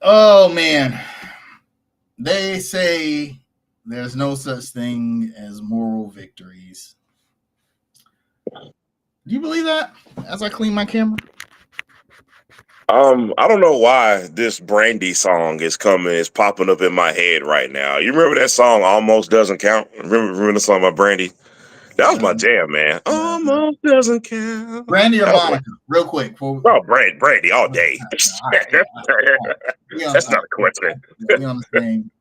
Oh man, they say there's no such thing as moral victories. Do you believe that? As I clean my camera. I don't know why this Brandy song is popping up in my head right now. You remember that song "Almost Doesn't Count"? Remember the song by Brandy? That was my Doesn't jam, man. uh, Almost doesn't count. Brandy or That was Monica? Real quick. For, oh, Brandy all day. all right, cool. All right. We on, That's all right, not a cool. question. We on the same.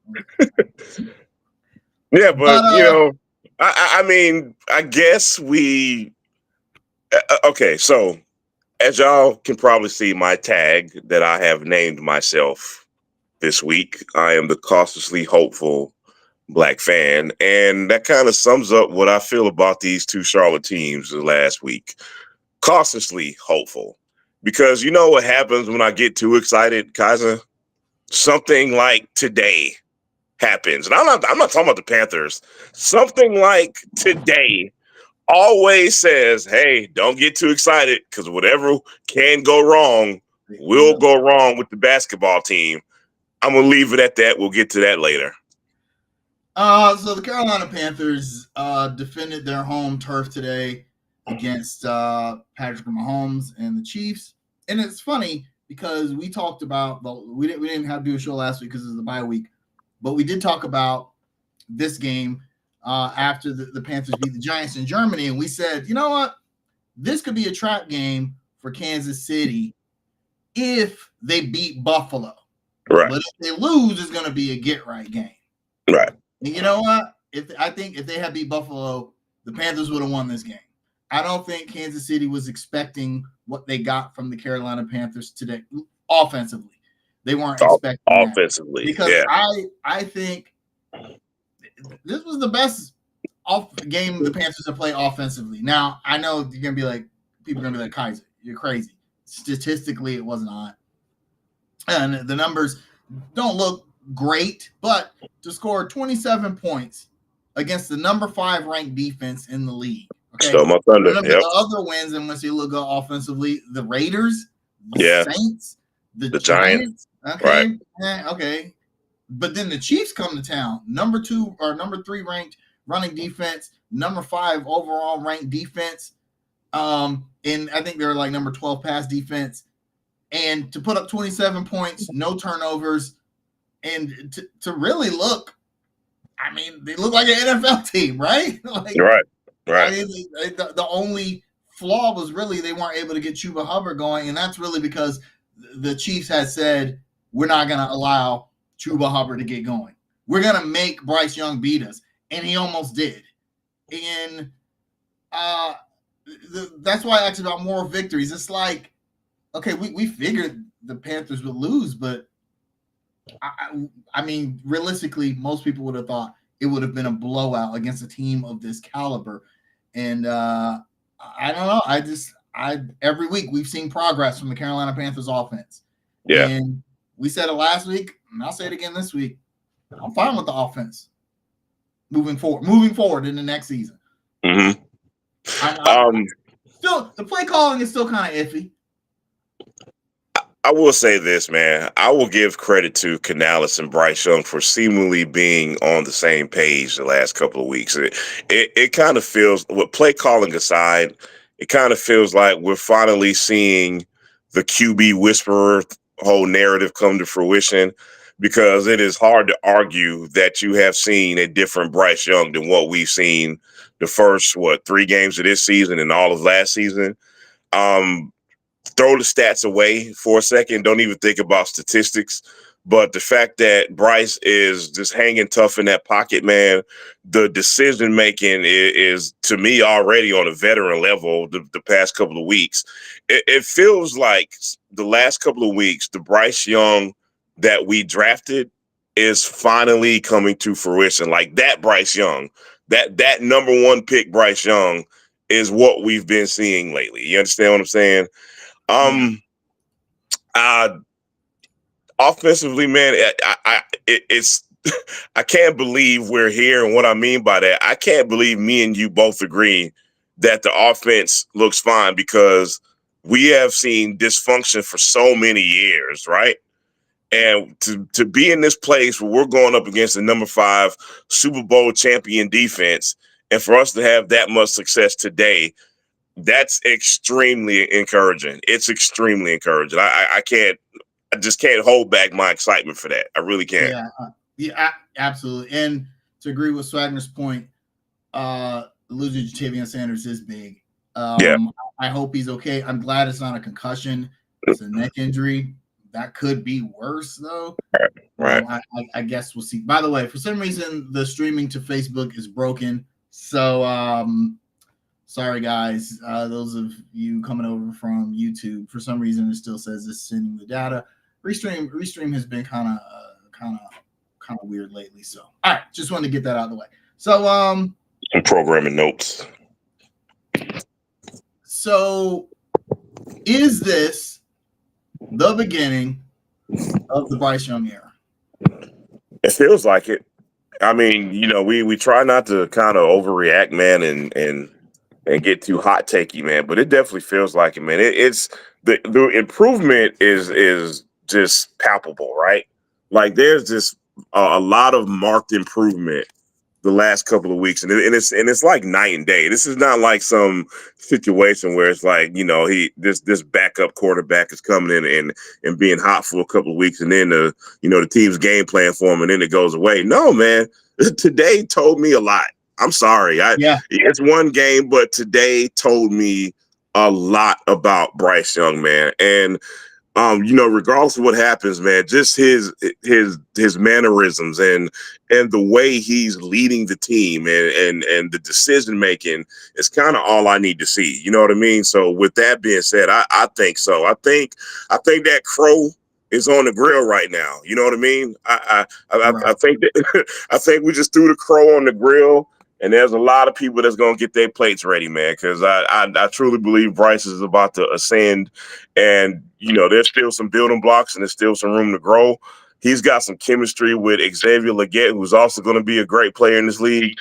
Yeah, But but I mean, I guess we. Okay, so as y'all can probably see, my tag that I have named myself this week, I am the cautiously hopeful Black fan, and that kind of sums up what I feel about these two Charlotte teams the last week. Cautiously hopeful, because you know what happens when I get too excited, Kaiser? Something like today happens, and I'm not talking about the Panthers. Something like today always says, "Hey, don't get too excited because whatever can go wrong will yeah. go wrong with the basketball team." I'm gonna leave it at that. We'll get to that later. So the Carolina Panthers defended their home turf today against Patrick Mahomes and the Chiefs, and it's funny because we talked about we didn't have to do a show last week because it was the bye week, but we did talk about this game after the Panthers beat the Giants in Germany, and we said, you know what, this could be a trap game for Kansas City if they beat Buffalo, Right, but if they lose, it's going to be a get right game. right. And you know what? I think if they had beat Buffalo, the Panthers would have won this game. I don't think Kansas City was expecting what they got from the Carolina Panthers today offensively. They weren't expecting that Offensively, because yeah. I think this was the best off game the Panthers have played offensively. Now I know you're gonna be like people are gonna be like Kaiser, you're crazy. Statistically, it was not, and the numbers don't look great, but to score 27 points against the number 5 ranked defense in the league. Stole Okay. my thunder. Remember Yep. the other wins in which they look good offensively, the Raiders, the Yeah. Saints, the The Giants. Giants. Right. Okay. Okay. But then the Chiefs come to town, number 2 or number 3 ranked running defense, number 5 overall ranked defense. And I think they're like number 12 pass defense. And to put up 27 points, no turnovers, and to really look, I mean, they look like an NFL team, right? Like, Right. I Right. mean, the only flaw was really they weren't able to get Chuba Hubbard going, and that's really because the Chiefs had said we're not going to allow Chuba Hubbard to get going. We're going to make Bryce Young beat us, and he almost did. And uh, that's why I asked about moral victories. It's like, okay, we figured the Panthers would lose, but I mean, realistically, most people would have thought it would have been a blowout against a team of this caliber. And I don't know. I every week we've seen progress from the Carolina Panthers offense, Yeah. and we said it last week, and I'll say it again this week. I'm fine with the offense moving forward in the next season. hmm I'm Um, still the play calling is still kind of iffy. I will say this, man. I will give credit to Canales and Bryce Young for seemingly being on the same page the last couple of weeks. It kind of feels, with play calling aside, it kind of feels like we're finally seeing the QB whisperer whole narrative come to fruition, because it is hard to argue that you have seen a different Bryce Young than what we've seen the first, 3 games of this season and all of last season. Um, Throw the stats away for a second. Don't even think about statistics. But the fact that Bryce is just hanging tough in that pocket, man, the decision making is to me already on a veteran level the past couple of weeks. It feels like the last couple of weeks, the Bryce Young that we drafted is finally coming to fruition. Like that Bryce Young, that number 1 pick Bryce Young is what we've been seeing lately. You understand what I'm saying? Yeah. Um, uh, Offensively, man, it's I can't believe we're here, and what I mean by that, I can't believe me and you both agree that the offense looks fine, because we have seen dysfunction for so many years, right? And to be in this place where we're going up against the number 5 Super Bowl champion defense, and for us to have that much success today, that's extremely encouraging. It's extremely encouraging. I just can't hold back my excitement for that. I really can't. Yeah, absolutely. And to agree with Swagner's point, losing Jatavian Sanders is big. Yeah. I hope he's okay. I'm glad it's not a concussion. It's a neck injury. That could be worse, though. Right. I guess we'll see. By the way, for some reason, the streaming to Facebook is broken. So, sorry, guys. Those of you coming over from YouTube, for some reason, it still says it's sending the data. Restream has been kind of weird lately. So, all right, just wanted to get that out of the way. So, I'm programming notes. So, is this the beginning of the Bryce Young era? It feels like it. I mean, we try not to kind of overreact, man, and get too hot takey, man. But it definitely feels like it, man. It's the improvement is just palpable, right? Like there's just a lot of marked improvement the last couple of weeks, and it's like night and day. This is not like some situation where it's like this backup quarterback is coming in and being hot for a couple of weeks, and then the team's game plan for him, and then it goes away. No, man, today told me a lot. I'm sorry, it's one game, but today told me a lot about Bryce Young, man, and regardless of what happens, man, just his mannerisms and the way he's leading the team and the decision making is kind of all I need to see. You know what I mean? So with that being said, I think so. I think that crow is on the grill right now. You know what I mean? I think that I think we just threw the crow on the grill. And there's a lot of people that's going to get their plates ready, man, because I truly believe Bryce is about to ascend. And, there's still some building blocks and there's still some room to grow. He's got some chemistry with Xavier Legette, who's also going to be a great player in this league.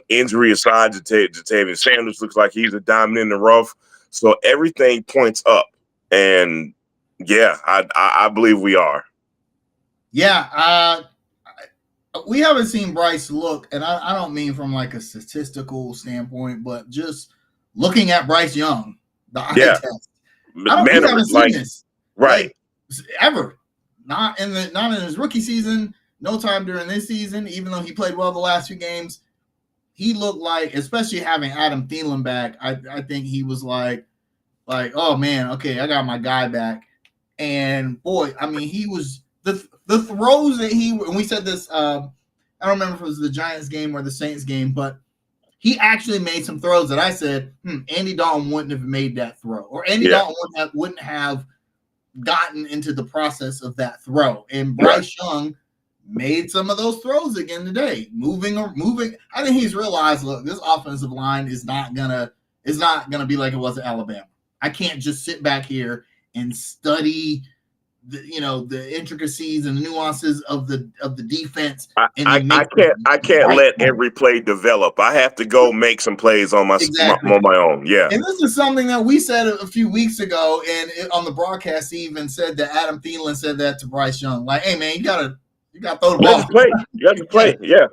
Injury aside, Jatavian Sanders looks like he's a diamond in the rough. So everything points up. And, yeah, I believe we are. Yeah, we haven't seen Bryce look, and I don't mean from like a statistical standpoint, but just looking at Bryce Young, the eye test. We haven't seen this right ever. Not in his rookie season, no time during this season. Even though he played well the last few games, he looked like, especially having Adam Thielen back, I think he was like, oh man, okay, I got my guy back. And boy, I mean, he was the throws that and we said this, I don't remember if it was the Giants game or the Saints game, but he actually made some throws that I said, Andy Dalton wouldn't have made that throw, or Andy Dalton wouldn't have gotten into the process of that throw. And Bryce Young made some of those throws again today, moving. I think he's realized, look, this offensive line is not gonna be like it was at Alabama. I can't just sit back here and study the intricacies and the nuances of the defense. I can't let every play develop. I have to go make some plays on my own. Yeah. And this is something that we said a few weeks ago, and on the broadcast, he even said that Adam Thielen said that to Bryce Young, like, "Hey man, you gotta throw the ball. You got to play. Yeah.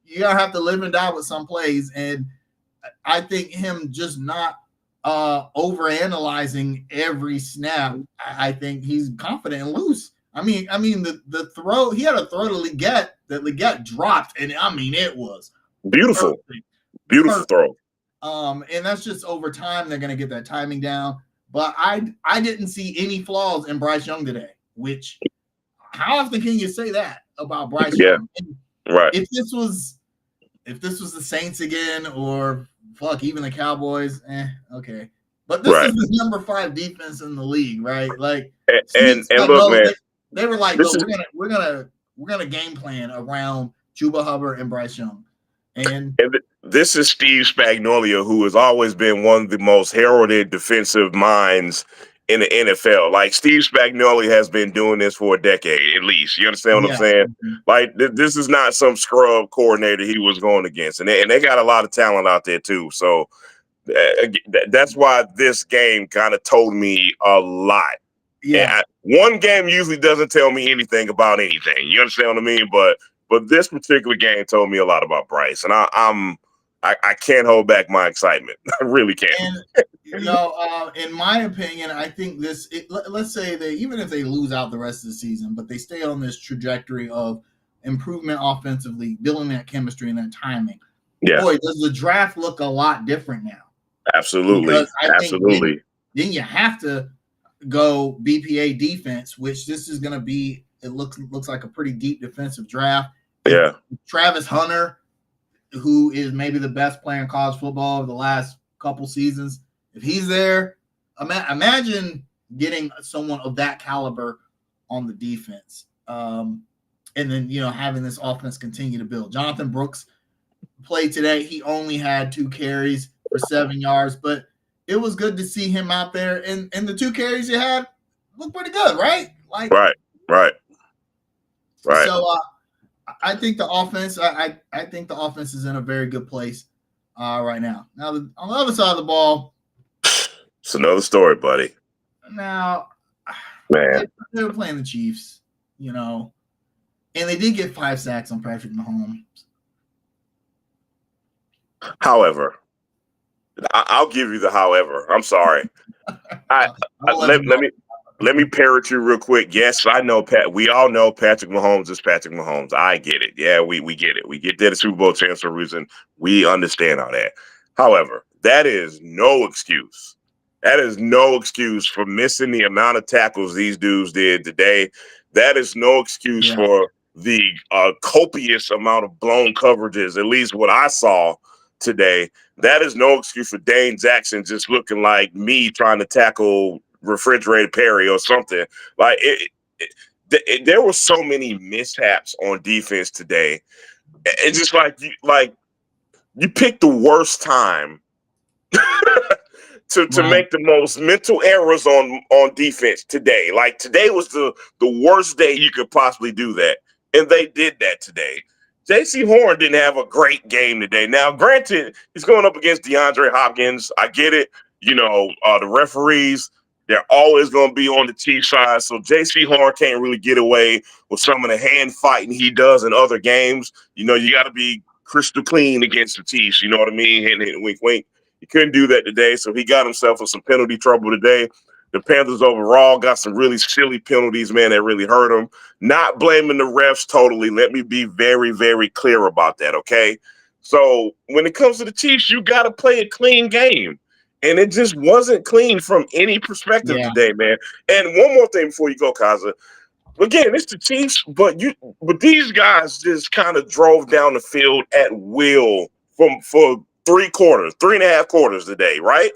You gotta have to live and die with some plays." And I think him just not overanalyzing every snap. I think he's confident and loose. I mean the throw, he had a throw to Legette that Legette dropped, and I mean it was beautiful, beautiful throw. And that's just over time they're gonna get that timing down. But I didn't see any flaws in Bryce Young today. Which, how often can you say that about Bryce Young? Right. If this was the Saints again, or even the Cowboys, okay. But this is the number 5 defense in the league, right? Like, and look, man, they were like, "No, we're gonna game plan around Chuba Hubbard and Bryce Young." And this is Steve Spagnuolo, who has always been one of the most heralded defensive minds in the NFL. Like, Steve Spagnuolo has been doing this for a decade at least. You understand what I'm saying? Mm-hmm. Like, this is not some scrub coordinator he was going against, and they got a lot of talent out there too. So that's why this game kind of told me a lot Yeah. One game usually doesn't tell me anything about anything. You understand what I mean? But this particular game told me a lot about Bryce, and I can't hold back my excitement. I really can't. And in my opinion, I think let's say they, even if they lose out the rest of the season, but they stay on this trajectory of improvement offensively, building that chemistry and that timing. Yeah, Boy, does the draft look a lot different now? absolutely, Because I think absolutely. then you have to go BPA defense, which this is going to be. It looks like a pretty deep defensive draft. If Yeah, Travis Hunter, who is maybe the best player in college football over the last couple seasons, if he's there, imagine getting someone of that caliber on the defense. And then, having this offense continue to build. Jonathan Brooks played today. He only had 2 carries for 7 yards, but it was good to see him out there. And the 2 carries he had looked pretty good, right? Like, right. so I think the offense. I think the offense is in a very good place right now. Now, on the other side of the ball, It's another story, buddy. now Man, they were playing the Chiefs, and they did get 5 sacks on Patrick Mahomes. however, I'll give you the however. I'm sorry. Let me parrot you real quick. Yes, I know Pat. We all know Patrick Mahomes is Patrick Mahomes. I get it. Yeah, we get it. We get that a Super Bowl champs for a reason. We understand all that. However, that is no excuse. That is no excuse for missing the amount of tackles these dudes did today. That is no excuse for the copious amount of blown coverages, at least what I saw today. That is no excuse for Dane Jackson just looking like me trying to tackle Refrigerator Perry or something. Like there were so many mishaps on defense today. It's just like you picked the worst time to make the most mental errors on defense today. Like today was the worst day you could possibly do that, and they did that today. J.C. Horn didn't have a great game today. Now, granted, he's going up against DeAndre Hopkins. I get it. The referees, they're always going to be on the Chiefs side, so J.C. Horn can't really get away with some of the hand fighting he does in other games. You got to be crystal clean against the Chiefs. You know what I mean? Hint, wink, wink. He couldn't do that today, so he got himself in some penalty trouble today. The Panthers overall got some really silly penalties, man, that really hurt them. Not blaming the refs totally. Let me be very, very clear about that, okay? So when it comes to the Chiefs, you got to play a clean game. And it just wasn't clean from any perspective today, man. And one more thing before you go, Kaza. Again, it's the Chiefs, but these guys just kind of drove down the field at will for 3.5 quarters today, right?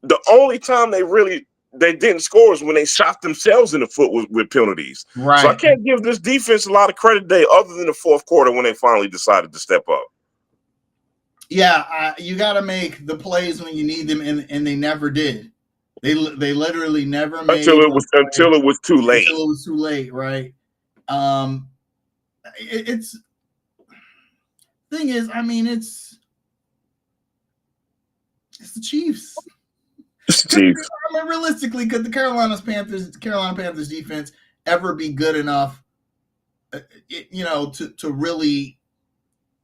The only time they didn't score is when they shot themselves in the foot with penalties. Right. So I can't give this defense a lot of credit today, other than the fourth quarter when they finally decided to step up. Yeah, you got to make the plays when you need them, and they never did. They literally never made until it was too late. Until it was too late, right? It's thing is, I mean, it's the Chiefs. Chiefs. I mean, realistically, could the Carolina Panthers defense ever be good enough, to really,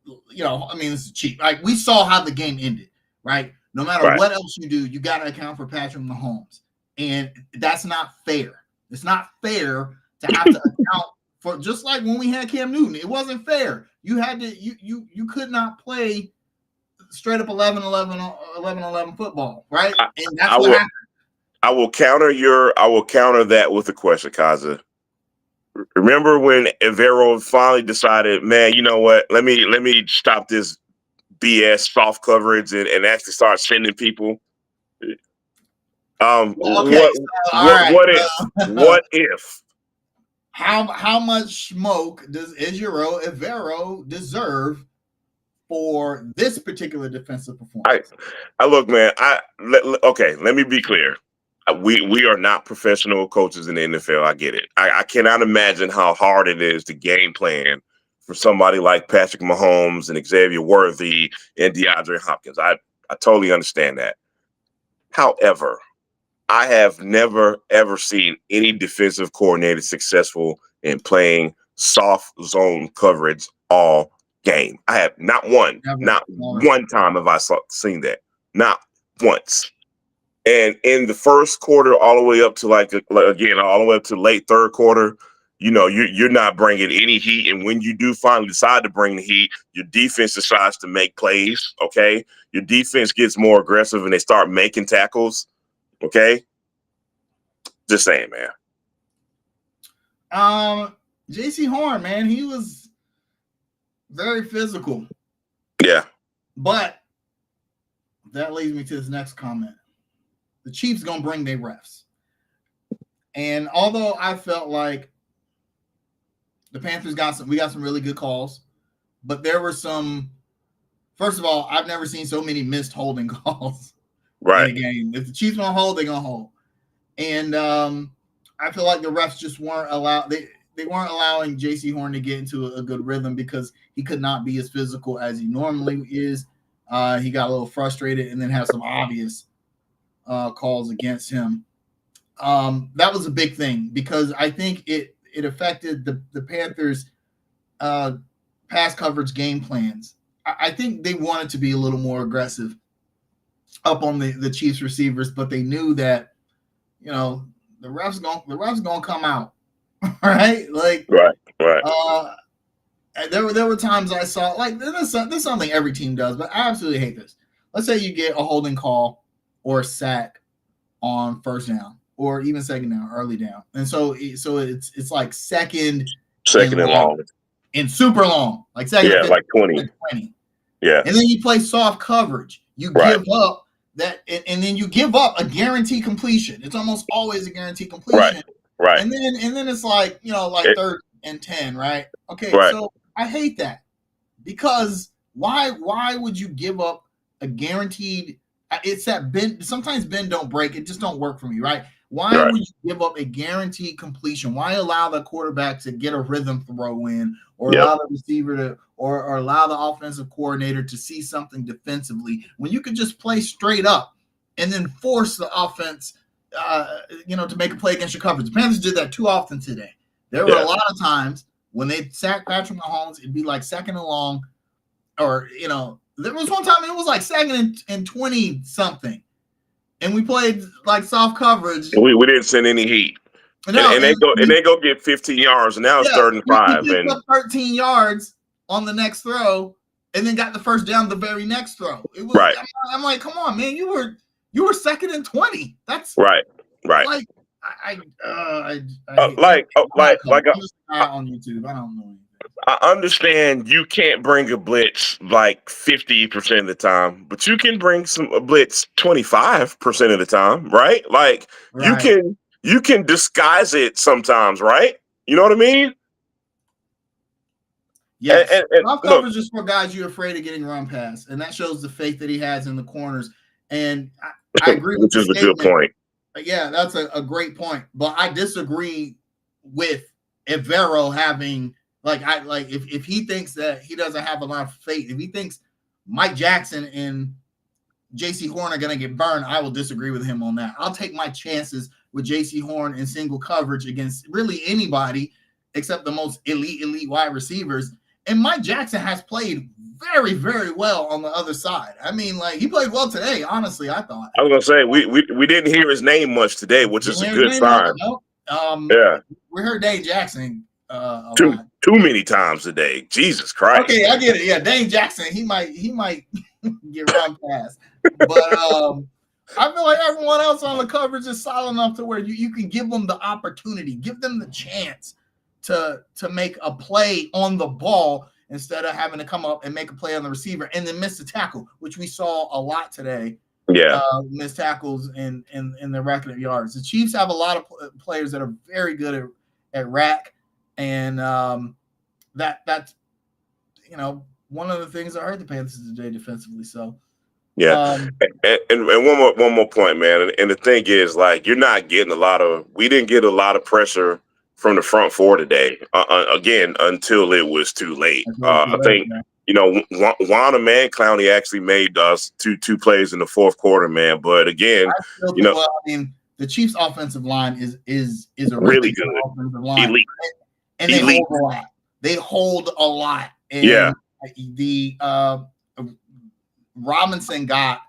I mean, this is cheap. Like, we saw how the game ended, right? No matter what else you do, you got to account for Patrick Mahomes, and that's not fair. It's not fair to have to account for, just like when we had Cam Newton. It wasn't fair. You had to, you could not play straight up 11-11 football, right? And that's what happened. I will counter that with a question, Kaza. Remember when Evero finally decided, man, you know what? Let me stop this BS soft coverage and actually start sending people. What if? How much smoke does Evero deserve for this particular defensive performance? I look, man. Let me be clear. We are not professional coaches in the NFL. I get it. I cannot imagine how hard it is to game plan for somebody like Patrick Mahomes and Xavier Worthy and DeAndre Hopkins. I totally understand that. However, I have never ever seen any defensive coordinator successful in playing soft zone coverage all game. I have Never. not Never. one time have I seen that. Not once. And in the first quarter, all the way up to again, all the way up to late third quarter, you're not bringing any heat. And when you do finally decide to bring the heat, your defense decides to make plays. Okay, your defense gets more aggressive and they start making tackles. Okay, just saying, man. JC Horn, man, he was very physical. Yeah. But that leads me to this next comment. The Chiefs gonna bring their refs. And although I felt like the Panthers got some really good calls, but there were some. First of all, I've never seen so many missed holding calls in a game. If the Chiefs gonna hold, they're gonna hold. And I feel like the refs just weren't allowed. They weren't allowing JC Horn to get into a good rhythm because he could not be as physical as he normally is. He got a little frustrated and then had some obvious calls against him. That was a big thing because I think it affected the Panthers' pass coverage game plans. I think they wanted to be a little more aggressive up on the Chiefs receivers, but they knew that the refs gonna come out, right? Like right. There were times I saw like this is something every team does, but I absolutely hate this. Let's say you get a holding call or a sack on first down or even second down, early down, and so it's like second and long, and super long, like second, yeah, like 20. Yeah, and then you play soft coverage. You give up that, and then you give up a guaranteed completion. It's almost always a guaranteed completion, right? And then it's like third and 10, right? Okay, so I hate that because why would you give up a guaranteed? It's that bend. Sometimes bend don't break. It just don't work for me, right? Why would you give up a guaranteed completion? Why allow the quarterback to get a rhythm throw in, or allow the receiver to, or allow the offensive coordinator to see something defensively when you could just play straight up and then force the offense, to make a play against your coverage? The Panthers did that too often today. There were a lot of times when they sacked Patrick Mahomes, it'd be like second and long, or there was one time it was like second and 20 something. And we played like soft coverage. We didn't send any heat. No, and they go get 15 yards. And now it's 3rd and 5. We picked up 13 yards on the next throw, and then got the first down the very next throw. It was right. I'm like, come on, man, you were second and 20. That's right. Like on YouTube. I don't know. I understand you can't bring a blitz like 50% of the time, but you can bring a blitz 25% of the time, right? Like you can disguise it sometimes, right? You know what I mean? Yes. Soft coverage is for guys you're afraid of getting run past, and that shows the faith that he has in the corners. And I agree with which is a good point. Yeah, that's a great point. But I disagree with Evero having if he thinks that he doesn't have a lot of faith, if he thinks Mike Jackson and JC Horn are going to get burned, I will disagree with him on that. I'll take my chances with JC Horn in single coverage against really anybody except the most elite wide receivers. And Mike Jackson has played very, very well on the other side. I mean, he played well today, honestly, I thought. I was going to say, we didn't hear his name much today, which is a good sign. We heard Dane Jackson too many times a day. Jesus Christ. Okay, I get it. Yeah, Dane Jackson, he might get run past. But I feel like everyone else on the coverage is solid enough to where you can give them the opportunity, give them the chance to make a play on the ball instead of having to come up and make a play on the receiver and then miss the tackle, which we saw a lot today. Yeah, missed tackles in the record of yards. The Chiefs have a lot of players that are very good at rack, and that's one of the things that hurt the Panthers today defensively. So yeah, and one more point, man. And the thing is, you're not getting we didn't get a lot of pressure from the front four today. Again, until it was too late. I think. Juan Man Clowney actually made us two plays in the fourth quarter, man. But again, the Chiefs' offensive line is a really Really good good. offensive line, Elite. and they Elite. hold a lot. They hold a lot, Yeah. and the Robinson got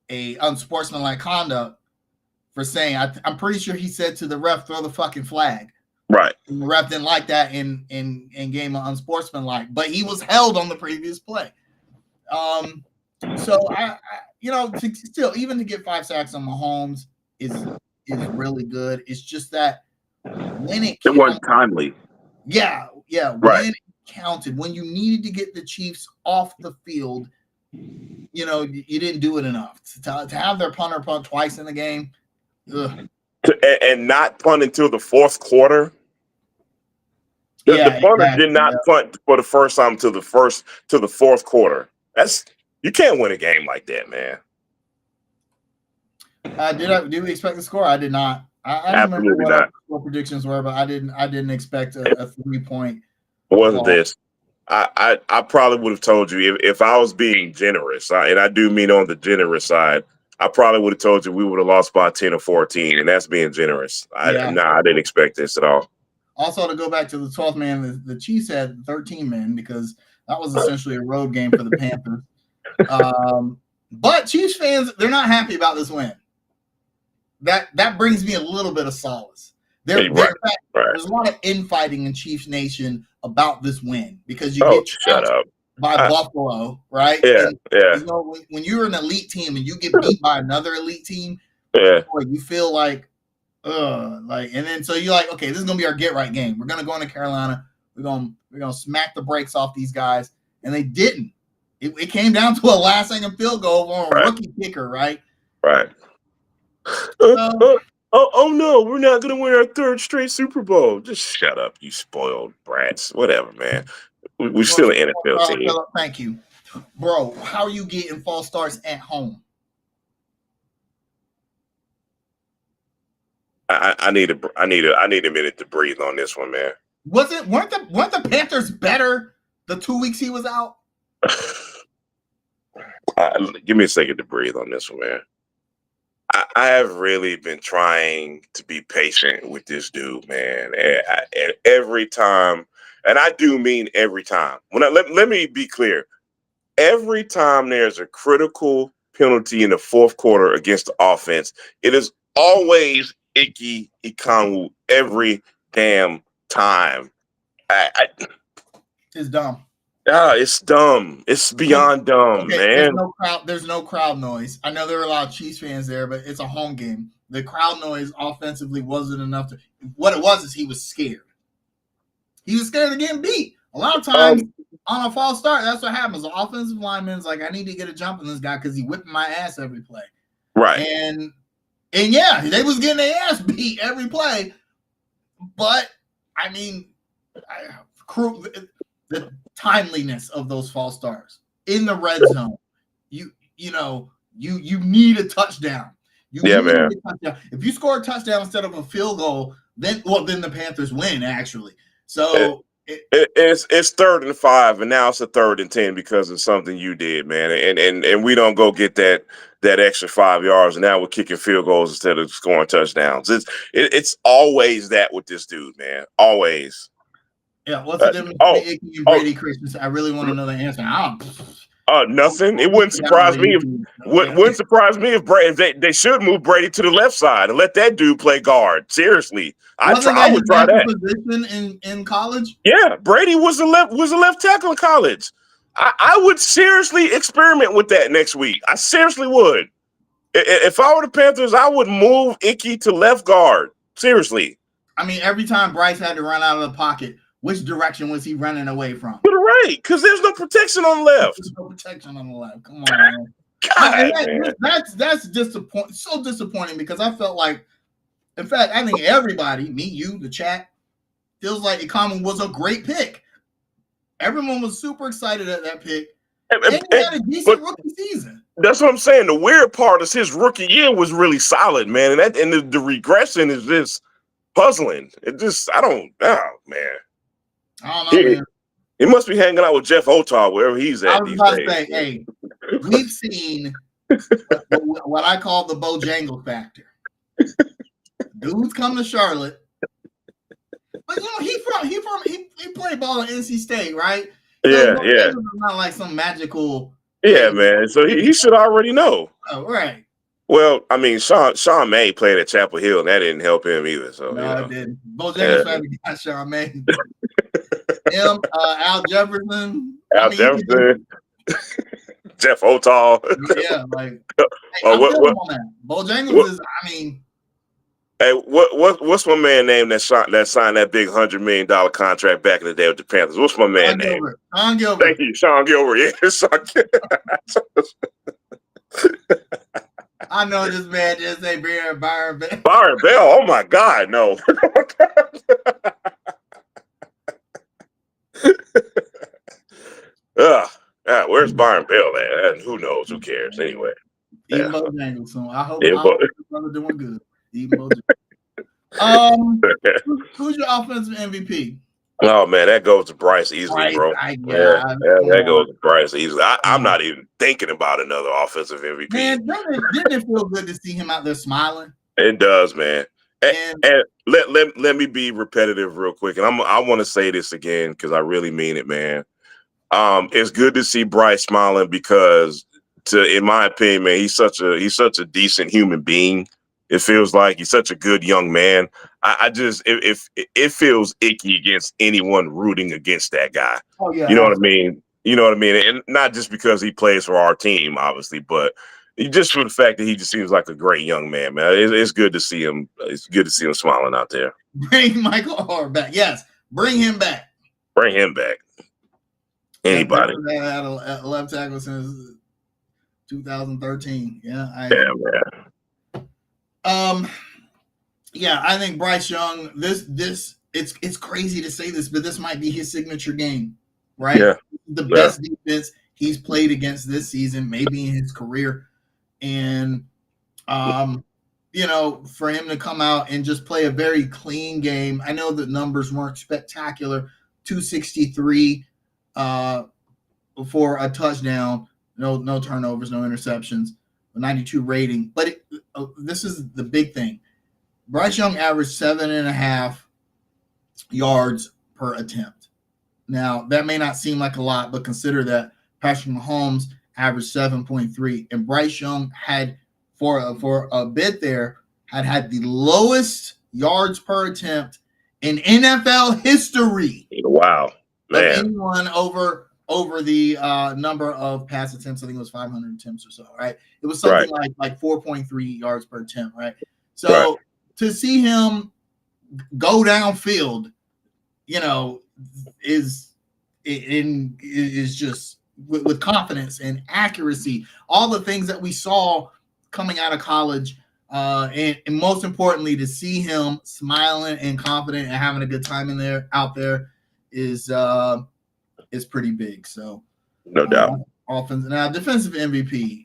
a unsportsmanlike conduct for saying, I'm pretty sure he said to the ref, "Throw the fucking flag." Right. And the ref didn't like that in game of unsportsmanlike, but he was held on the previous play. So still, even to get 5 sacks on Mahomes is really good. It's just that when it wasn't counted, timely. yeah, Right. when it counted, when you needed to get the Chiefs off the field, you didn't do it enough. To have their punter punt twice in the game, And not punt until the fourth quarter. The punter exactly, did not punt for the first time to the fourth quarter. You can't win a game like that, man. Did we expect the score? I did not. I don't remember Absolutely what not. our score predictions were, but I didn't expect a 3-point. It wasn't this. I probably would have told you if I was being generous, and I do mean on the generous side, I probably would have told you we would have lost by 10 or 14, and that's being generous. I didn't expect this at all. Also, to go back to the 12th man, the Chiefs had 13 men because that was essentially a road game for the Panthers. But Chiefs fans, they're not happy about this win. That brings me a little bit of solace. There's a lot of infighting in Chiefs Nation about this win because you get shut up by Buffalo, right? Yeah, and, when you're an elite team and you get beat by another elite team, boy, you feel like, and then so you're like, okay, this is gonna be our get right game. We're gonna go into Carolina. We're gonna smack the brakes off these guys, and they didn't. It came down to a last-second field goal on a rookie kicker, right? Right. Oh no, we're not gonna win our third straight Super Bowl. Just shut up, you spoiled brats. Whatever, man. We're still an NFL team. Thank you, bro. How are you getting false starts at home? I need a minute to breathe on this one, man. Weren't the Panthers better the 2 weeks he was out? Give me a second to breathe on this one, man. I have really been trying to be patient with this dude, man. And every time, and I do mean every time. Let me be clear. Every time there's a critical penalty in the fourth quarter against the offense, it is always Ike Ekwonu every damn time. It's dumb. It's dumb. It's beyond dumb, man. There's no crowd noise. I know there are a lot of Chiefs fans there, but it's a home game. The crowd noise offensively wasn't enough to. What it was is he was scared. He was scared of getting beat. A lot of times on a false start, that's what happens. The offensive lineman's like, I need to get a jump on this guy because he's whipping my ass every play. Right. And yeah, they was getting their ass beat every play. But I mean, the timeliness of those false starts in the red zone. You need a touchdown. Man. If you score a touchdown instead of a field goal, then the Panthers win actually. So it's 3rd and 5, and now it's a 3rd and 10 because of something you did, man. And we don't go get that extra 5 yards, and now we're kicking field goals instead of scoring touchdowns. It's always that with this dude, man. Always. Yeah, what's the difference between Icky and Brady Christensen? I really want to know the answer. Nothing. It wouldn't surprise me wouldn't surprise me if they should move Brady to the left side and let that dude play guard. Seriously, I would try that position in college. Yeah, Brady was a left tackle in college. I would seriously experiment with that next week. I seriously would. If I were the Panthers, I would move Icky to left guard. Seriously. I mean, every time Bryce had to run out of the pocket, which direction was he running away from? To the right, because there's no protection on the left. There's no protection on the left. Come on, man. God, that's disappointing. So disappointing because I felt like, in fact, I think everybody, me, you, the chat, feels like Ekwonu was a great pick. Everyone was super excited at that pick. And he had a decent rookie season. That's what I'm saying. The weird part is his rookie year was really solid, man. And the regression is just puzzling. Man. I don't know, man. He must be hanging out with Jeff Otar wherever he's at. I was about to say, hey, we've seen what I call the Bojangles factor. Dudes come to Charlotte. But he played ball at NC State, right? So Yeah, yeah, Bojangles is not like some magical yeah, thing. man. So he should already know. Oh, right. Well, I mean, Sean May played at Chapel Hill, and that didn't help him either. So No, I didn't. yeah. Bojangles family got Charmaine. Him, Al Jefferson. I Al mean, you can just Jefferson, Jeff Otall. yeah, like hey, Oh, I what feel him what on that. Bojangles what? is, I mean, Hey, what's my man name that signed that big $100 million contract back in the day with the Panthers? What's my man Sean name? Gilbert. Sean Thank Gilbert. you, Sean Gilbert. Yeah, I know this man just say Byron Bell. Byron Bell. Oh my God, no. Ugh. Yeah, where's Byron Bell at? Who knows? Who cares? Anyway. Even Yeah. Bojangles. So I hope Yeah, but, his brother doing good. Even Bojangles. Who's your offensive MVP? oh man, that goes to Bryce easily, Bryce. bro. Yeah. Come That on. goes to Bryce easily. Come I'm on. not even thinking about another offensive MVP. Man, didn't it feel good to see him out there smiling? It does, man. And And let me be repetitive real quick, and I want to say this again because I really mean it, man. It's good to see Bryce smiling because, in my opinion, man, he's such a decent human being. It feels like he's such a good young man. I just if it feels icky against anyone rooting against that guy. oh yeah, You know what I absolutely. mean? You know what I mean? And not just because he plays for our team, obviously, but just for the fact that he just seems like a great young man, man. It's good to see him. It's good to see him smiling out there. Bring Michael Orr back. Yes, bring him back. Bring him back. Best Anybody? defense had a left tackle since 2013. Yeah, I Yeah, agree. man. Yeah, I think Bryce Young. It's crazy to say this, but this might be his signature game, right? Yeah. The Yeah. best defense he's played against this season, maybe in his career, and for him to come out and just play a very clean game. I know the numbers weren't spectacular. 263 for a touchdown, no turnovers, no interceptions, 92 rating. But this is the big thing. Bryce Young averaged 7.5 yards per attempt. Now, that may not seem like a lot, but consider that Patrick Mahomes averaged 7.3, and Bryce Young had for a bit there had the lowest yards per attempt in NFL history. Wow, Of man. anyone over the number of pass attempts. I think it was 500 attempts or so, right? It was something like 4.3 yards per attempt, right? So to see him go downfield, is just with confidence and accuracy, all the things that we saw coming out of college, and most importantly, to see him smiling and confident and having a good time out there is pretty big. So No doubt. Offense now, defensive MVP.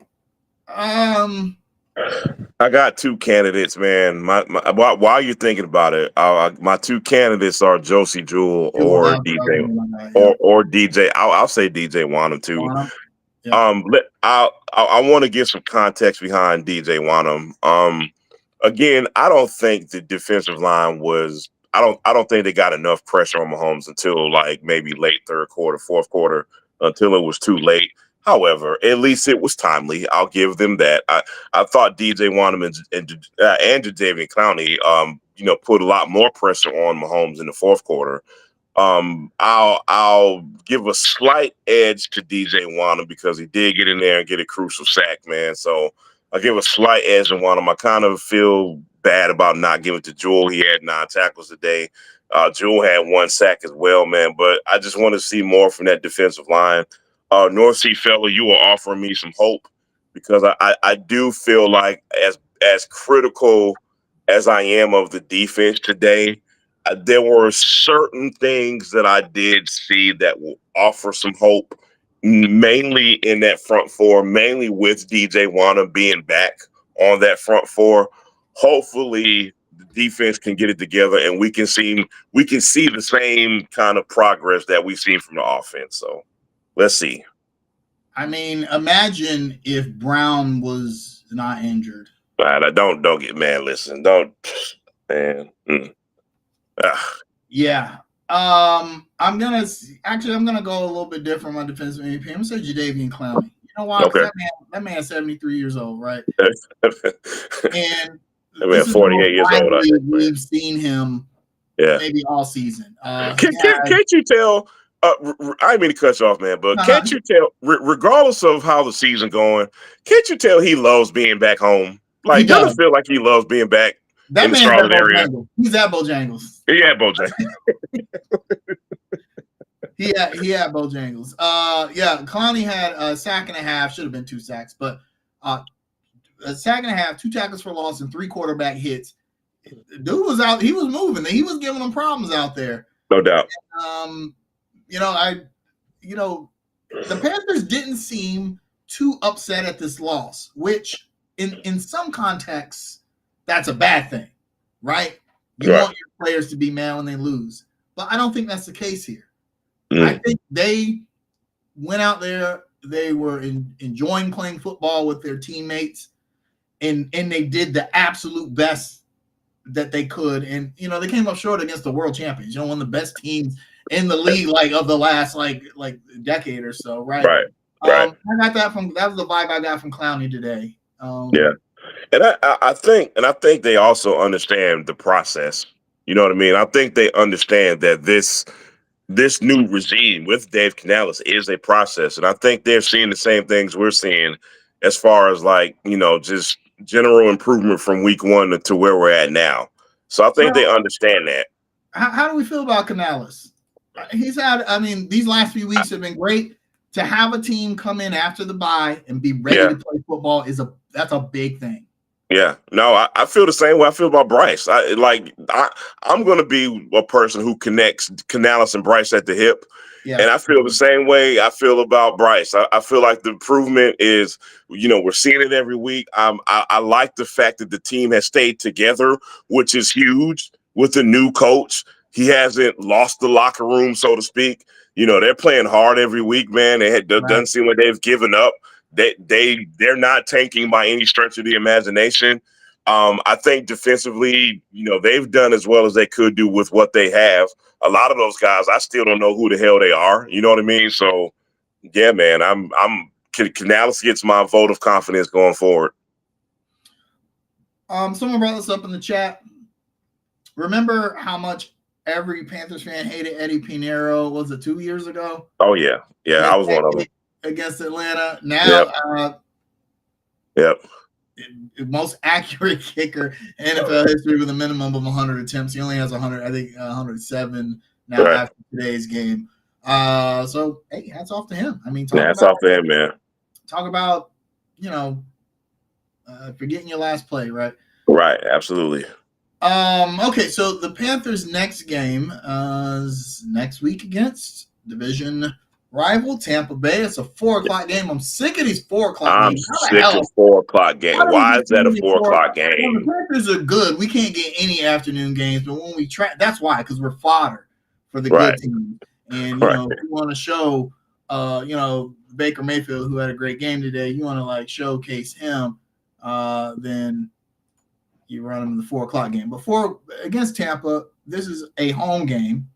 I got two candidates, man. While you're thinking about it, my two candidates are Josie Jewell or DJ or DJ. I'll say DJ Wanham too. Yeah. I want to give some context behind DJ Wanham. Again, I don't think the defensive line was. I don't think they got enough pressure on Mahomes until like maybe late third quarter, fourth quarter, until it was too late. However, at least it was timely. I'll give them that. I thought DJ Wanham and Jadeveon Clowney, put a lot more pressure on Mahomes in the fourth quarter. I'll give a slight edge to DJ Wanham because he did get in there and get a crucial sack, man. So I'll give a slight edge to Wanham. I kind of feel bad about not giving it to Jewell. He had 9 tackles today. Jewell had 1 sack as well, man. But I just want to see more from that defensive line. North Sea fella, you are offering me some hope because I do feel like as critical as I am of the defense today, there were certain things that I did see that will offer some hope, mainly in that front four, mainly with DJ Wanham being back on that front four. Hopefully, the defense can get it together, and we can see the same kind of progress that we've seen from the offense. So, let's see. I mean, imagine if Brown was not injured. Don't get mad. Listen, don't, man. Ah, Yeah. I'm gonna go a little bit different on my defensive MVP. I'm gonna say Jadeveon Clowney. You know why? Because okay. that man's 73 years old, right? That And man, this is the most 48 years old, I lively think, man. we've seen him Yeah. maybe all season. He had Can't you tell? I didn't mean to cut you off, man, but no, no. can't you tell, regardless of how the season going, can't you tell he loves being back home? He Like, doesn't does. it feel like he loves being back That in the man's at Charlotte area? Bojangles. He's at Bojangles. Yeah, Bojay. He had Bojangles. Yeah, Clowney had a sack and a half. Should have been 2 sacks, but uh, a sack and a half, 2 tackles for loss, and 3 quarterback hits. Dude was out. He was moving. He was giving them problems out there. No doubt. Um, you know, I, you know, the Panthers didn't seem too upset at this loss, which in some contexts that's a bad thing, right? You Right. want your players to be mad when they lose, but I don't think that's the case here. I Mm, think they went out there. They were enjoying playing football with their teammates, and they did the absolute best that they could. And they came up short against the world champions. One of the best teams in the league, like of the last like decade or so, right? right. Right. That was the vibe I got from Clowney today. Yeah. And I think they also understand the process. You know what I mean? I think they understand that this new regime with Dave Canales is a process. And I think they're seeing the same things we're seeing as far as like, just general improvement from week one to where we're at now. So I think they Well, understand that. how do we feel about Canales? He's had. I mean, these last few weeks have been great. To have a team come in after the bye and be ready Yeah. to play football that's a big thing. Yeah, no, I feel the same way I feel about Bryce. I'm going to be a person who connects Canales and Bryce at the hip, and Yeah, I feel the same way I feel about Bryce. I feel like the improvement is, we're seeing it every week. I like the fact that the team has stayed together, which is huge with the new coach. He hasn't lost the locker room, so to speak. They're playing hard every week, man. right. Doesn't seem like they've given up. They're not tanking by any stretch of the imagination. I think defensively, they've done as well as they could do with what they have. A lot of those guys, I still don't know who the hell they are. You know what I mean? So yeah, man, Canales gets my vote of confidence going forward. Someone brought this up in the chat. Remember how much every Panthers fan hated Eddie Pinheiro? Was it 2 years ago? Oh yeah, yeah, I That was one of them. against Atlanta. Now, Yep, yep, most accurate kicker in NFL history with a minimum of 100 attempts. He only has 100, I think 107 now right. after today's game. So hey, hats off to him. I mean, Yeah, that's off to him, man. talk about you know forgetting your last play, right? Right, absolutely. Okay, so the Panthers' next game is next week against division rival Tampa Bay. It's a 4 o'clock game. I'm sick of these 4 o'clock I'm games. How the sick of hell? 4 o'clock How game. do we Why get is so that a many 4 o'clock Well, the game? Panthers are good. We can't get any afternoon games, but when we try, that's why, because we're fodder for the Right, good teams. And right. if you want to show, Baker Mayfield, who had a great game today, you want to like showcase him, then you run them in the 4 o'clock game. Before against Tampa, this is a home game.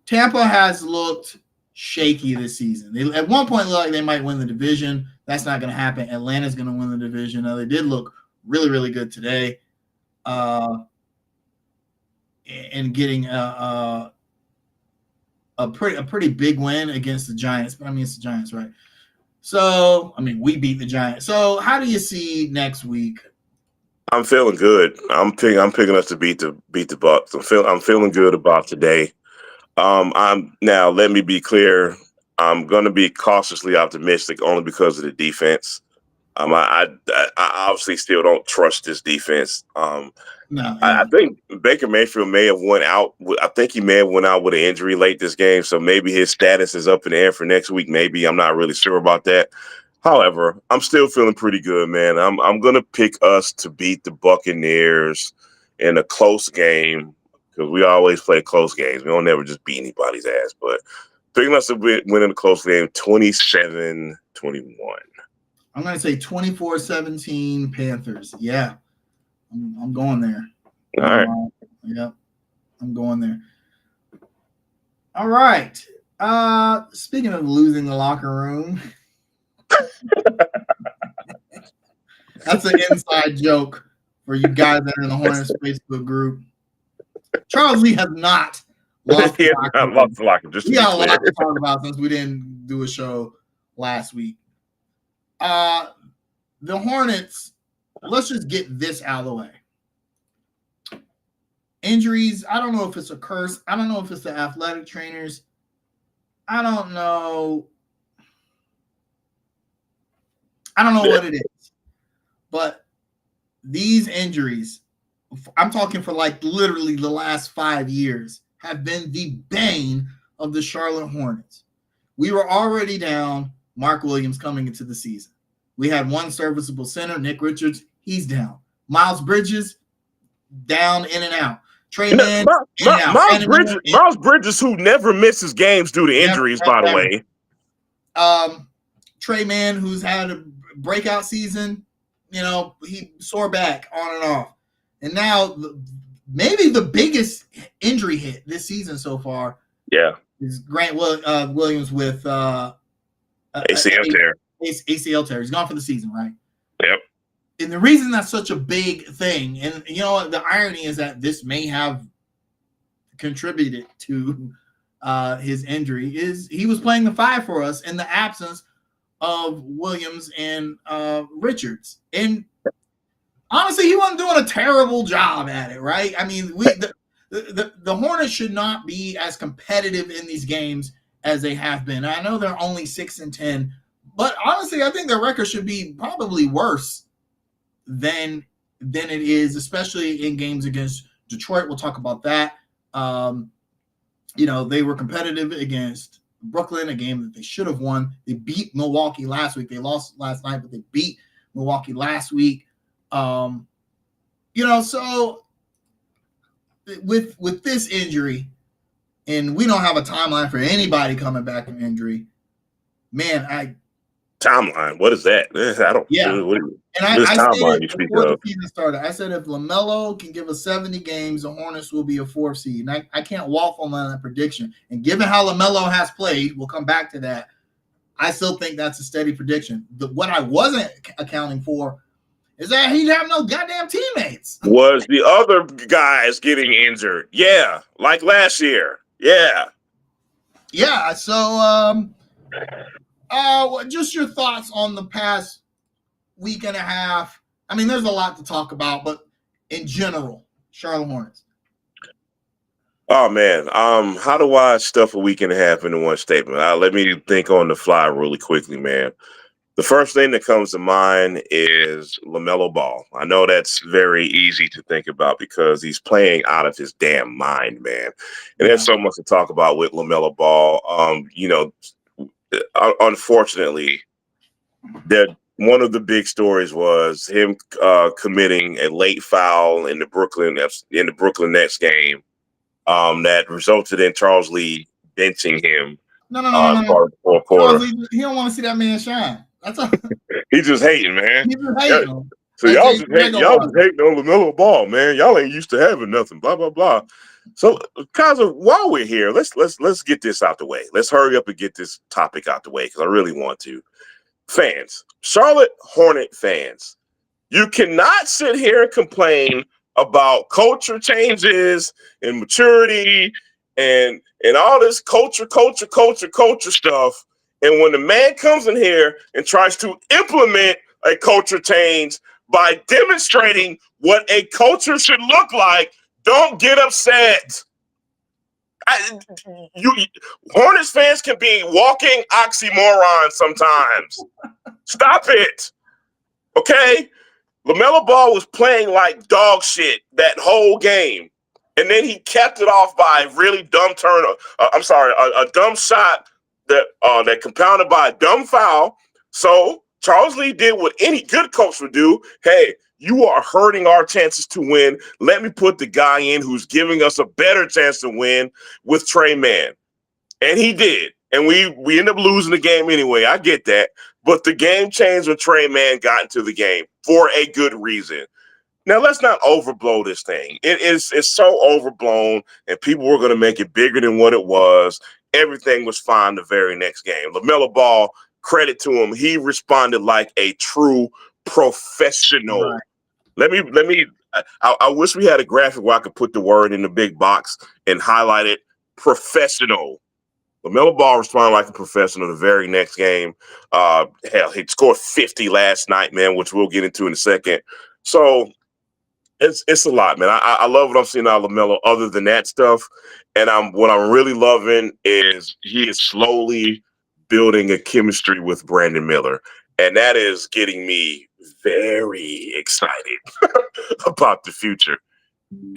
Tampa has looked shaky this season. They at one point looked like they might win the division. That's not going to happen. Atlanta's going to win the division. Now they did look really, really good today, and getting a pretty big win against the Giants. But I mean, it's the Giants, right? So I mean, we beat the Giants. So how do you see next week? I'm feeling good. I'm picking us to beat the Bucks. I'm feeling good about today. I'm now. Let me be clear. I'm going to be cautiously optimistic only because of the defense. I obviously still don't trust this defense. No, I yeah. think Baker Mayfield may have went out. I think he may have went out with an injury late this game, so maybe his status is up in the air for next week. Maybe I'm not really sure about that. However, I'm still feeling pretty good, man. I'm gonna pick us to beat the Buccaneers in a close game because we always play close games. We don't never just beat anybody's ass, but picking us to win in a close game, 27-21. I'm going to say 24-17 Panthers. Yeah, I'm going there. All right. Yep, I'm going there. All right. Speaking of losing the locker room, that's an inside joke for you guys that are in the Hornets Facebook group. Charles Lee has not lost He the has locker not room. lost the locker, just to We be got a clear. lot to talk about since we didn't do a show last week. The Hornets, let's just get this out of the way. Injuries, I don't know if it's a curse. I don't know if it's the athletic trainers. I don't know. What it is. But these injuries, I'm talking for like literally the last 5 years, have been the bane of the Charlotte Hornets. We were already down Mark Williams coming into the season. We had one serviceable center, Nick Richards. He's down. Miles Bridges, down, in and out. Trey Mann, in and out. Miles Bridges, who never misses games due to injuries, by the way. Trey Mann, who's had a breakout season, he sore back on and off. And now maybe the biggest injury hit this season so far is Grant Williams with ACL tear. ACL tear. He's gone for the season, right? Yep. And the reason that's such a big thing, and you know what, the irony is that this may have contributed to his injury, is he was playing the 5 for us in the absence of Williams and Richards. And honestly, he wasn't doing a terrible job at it, right? I mean, the Hornets should not be as competitive in these games as they have been. I know they're only 6-10, but honestly, I think their record should be probably worse than it is, especially in games against Detroit. We'll talk about that. They were competitive against Brooklyn, a game that they should have won. They beat Milwaukee last week. They lost last night, but they beat Milwaukee last week. So with this injury, and we don't have a timeline for anybody coming back from injury, man, timeline. What is that? I don't. Yeah. And I timeline you speak before of? the season started, I said if LaMelo can give us 70 games, the Hornets will be a 4th seed. And I can't waffle on that prediction. And given how LaMelo has played, we'll come back to that. I still think that's a steady prediction. What I wasn't accounting for is that he'd have no goddamn teammates. Was the other guys getting injured? Yeah, like last year. Yeah. Yeah. So, just your thoughts on the past week and a half. I mean, there's a lot to talk about, but in general, Charlotte Hornets. Oh man, how do I stuff a week and a half into one statement? Let me think on the fly really quickly, man. The first thing that comes to mind is LaMelo Ball. I know that's very easy to think about because he's playing out of his damn mind, man. And there's so much to talk about with LaMelo Ball. Unfortunately, that one of the big stories was him committing a late foul in the Brooklyn Nets game that resulted in Charles Lee benching him. No. Charles Lee, he don't want to see that man shine. He's just hating, man. He's just hating. So y'all just hating on LaMelo Ball, man. Y'all ain't used to having nothing. Blah blah blah. So, Kaza, while we're here, let's get this out the way. Let's hurry up and get this topic out the way because I really want to. Fans, Charlotte Hornet fans, you cannot sit here and complain about culture changes and maturity and all this culture stuff. And when the man comes in here and tries to implement a culture change by demonstrating what a culture should look like, don't get upset. Hornets fans can be walking oxymorons sometimes. Stop it. Okay? LaMelo Ball was playing like dog shit that whole game. And then he capped it off by a really dumb a dumb shot that compounded by a dumb foul. So Charles Lee did what any good coach would do. Hey, you are hurting our chances to win. Let me put the guy in who's giving us a better chance to win with Trey Mann. And he did. And we ended up losing the game anyway. I get that. but the game changed when Trey Mann got into the game for a good reason. Now, let's not overblow this thing. It's so overblown, and people were going to make it bigger than what it was. Everything was fine the very next game. LaMelo Ball, credit to him, he responded like a true professional. Right. Let me. I wish we had a graphic where I could put the word in the big box and highlight it. Professional. LaMelo Ball responded like a professional the very next game. Hell, he scored 50 last night, man, which we'll get into in a second. So it's a lot, man. I love what I'm seeing out of LaMelo other than that stuff. And what I'm really loving is he is slowly building a chemistry with Brandon Miller. And that is getting me very excited about the future.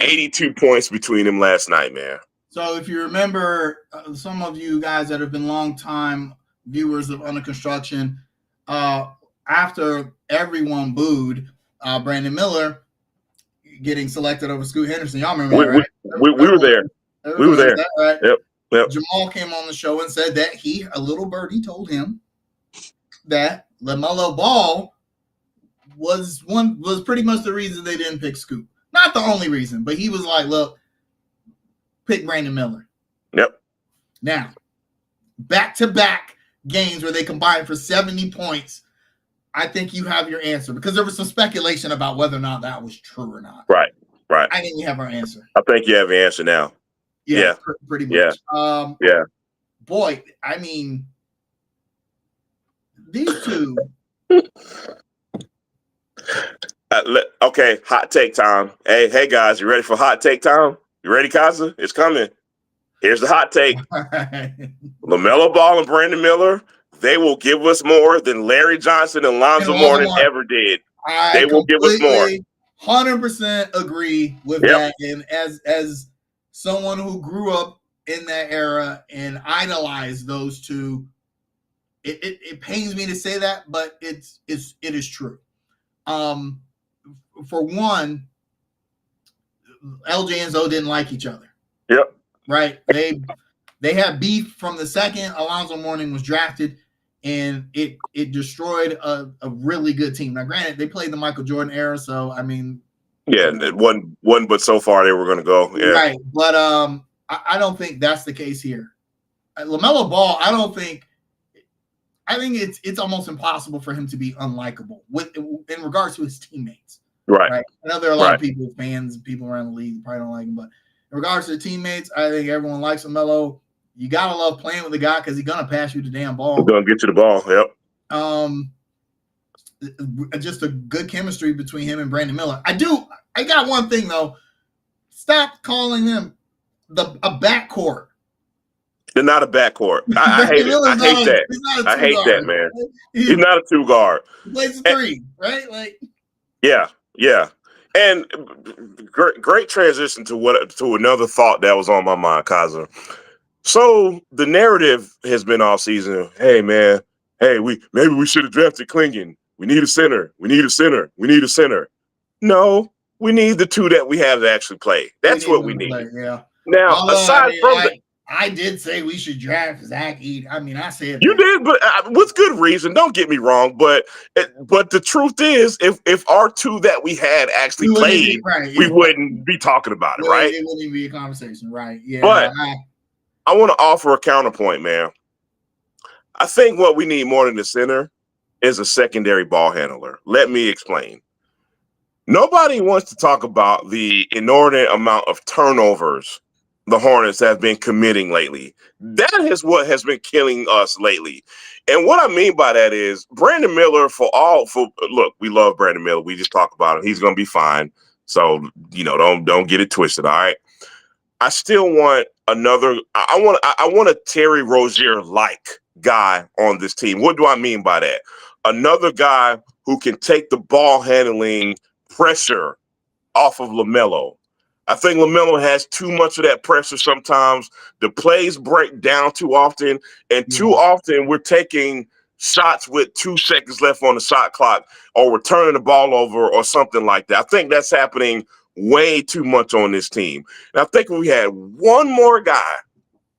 82 points between them last night, man. So if you remember, some of you guys that have been long-time viewers of Under Construction, after everyone booed Brandon Miller getting selected over Scoot Henderson, y'all remember that, right? We were there. We were there. That, right? Yep. Jamal came on the show and said that a little birdie told him that LaMelo Ball was pretty much the reason they didn't pick Scoot. Not the only reason, but he was like, look, pick Brandon Miller. Yep. Now, back-to-back games where they combined for 70 points, I think you have your answer, because there was some speculation about whether or not that was true or not. Right. I think you have our answer. I think you have your answer now. Yeah. Pretty much. Yeah. Boy, I mean, these two. Okay, hot take time. Hey guys, you ready for hot take time? You ready, Kaza? It's coming. Here's the hot take. LaMelo Ball and Brandon Miller, they will give us more than Larry Johnson and Lonzo Mourning ever did. They will give us more. 100% agree with that. And as someone who grew up in that era and idolized those two, it pains me to say that, but it is true. For one, LJ and Zoe didn't like each other. Yep. Right. They had beef from the second Alonzo Mourning was drafted, and it destroyed a really good team. Now, granted, they played the Michael Jordan era, so I mean, it wasn't, but so far they were going to go. Yeah. Right. But I don't think that's the case here. LaMelo Ball, I think it's almost impossible for him to be unlikable in regards to his teammates. Right. I know there are a lot of people, fans, people around the league who probably don't like him, but in regards to the teammates, I think everyone likes LaMelo. You gotta love playing with the guy because he's gonna pass you the damn ball. He's gonna get you the ball. Yep. Just a good chemistry between him and Brandon Miller. I got one thing though. Stop calling them a backcourt. They're not a backcourt. I hate it. I hate that. I hate that, man. He's not a two guard. He plays a three, right? Like, yeah. And great transition to another thought that was on my mind, Kaza. So the narrative has been all season, hey man, maybe we should have drafted Klingon. We need a center. No, we need the two that we have to actually play. That's what we need. Yeah. Now, aside from that, I did say we should draft Zach Edey. I mean, I said you did, but with good reason. Don't get me wrong, but the truth is, if our two that we had actually played, we wouldn't be talking about it, right? It wouldn't even be a conversation, right? Yeah. But I want to offer a counterpoint, man. I think what we need more than the center is a secondary ball handler. Let me explain. Nobody wants to talk about the inordinate amount of turnovers the Hornets have been committing lately. That is what has been killing us lately. And what I mean by that is Brandon Miller, look, we love Brandon Miller. We just talk about him. He's going to be fine. So, don't get it twisted. All right. I still want I want a Terry Rozier-like guy on this team. What do I mean by that? Another guy who can take the ball handling pressure off of LaMelo. I think LaMelo has too much of that pressure sometimes. The plays break down too often, and too often we're taking shots with 2 seconds left on the shot clock, or we're turning the ball over or something like that. I think that's happening way too much on this team. And I think if we had one more guy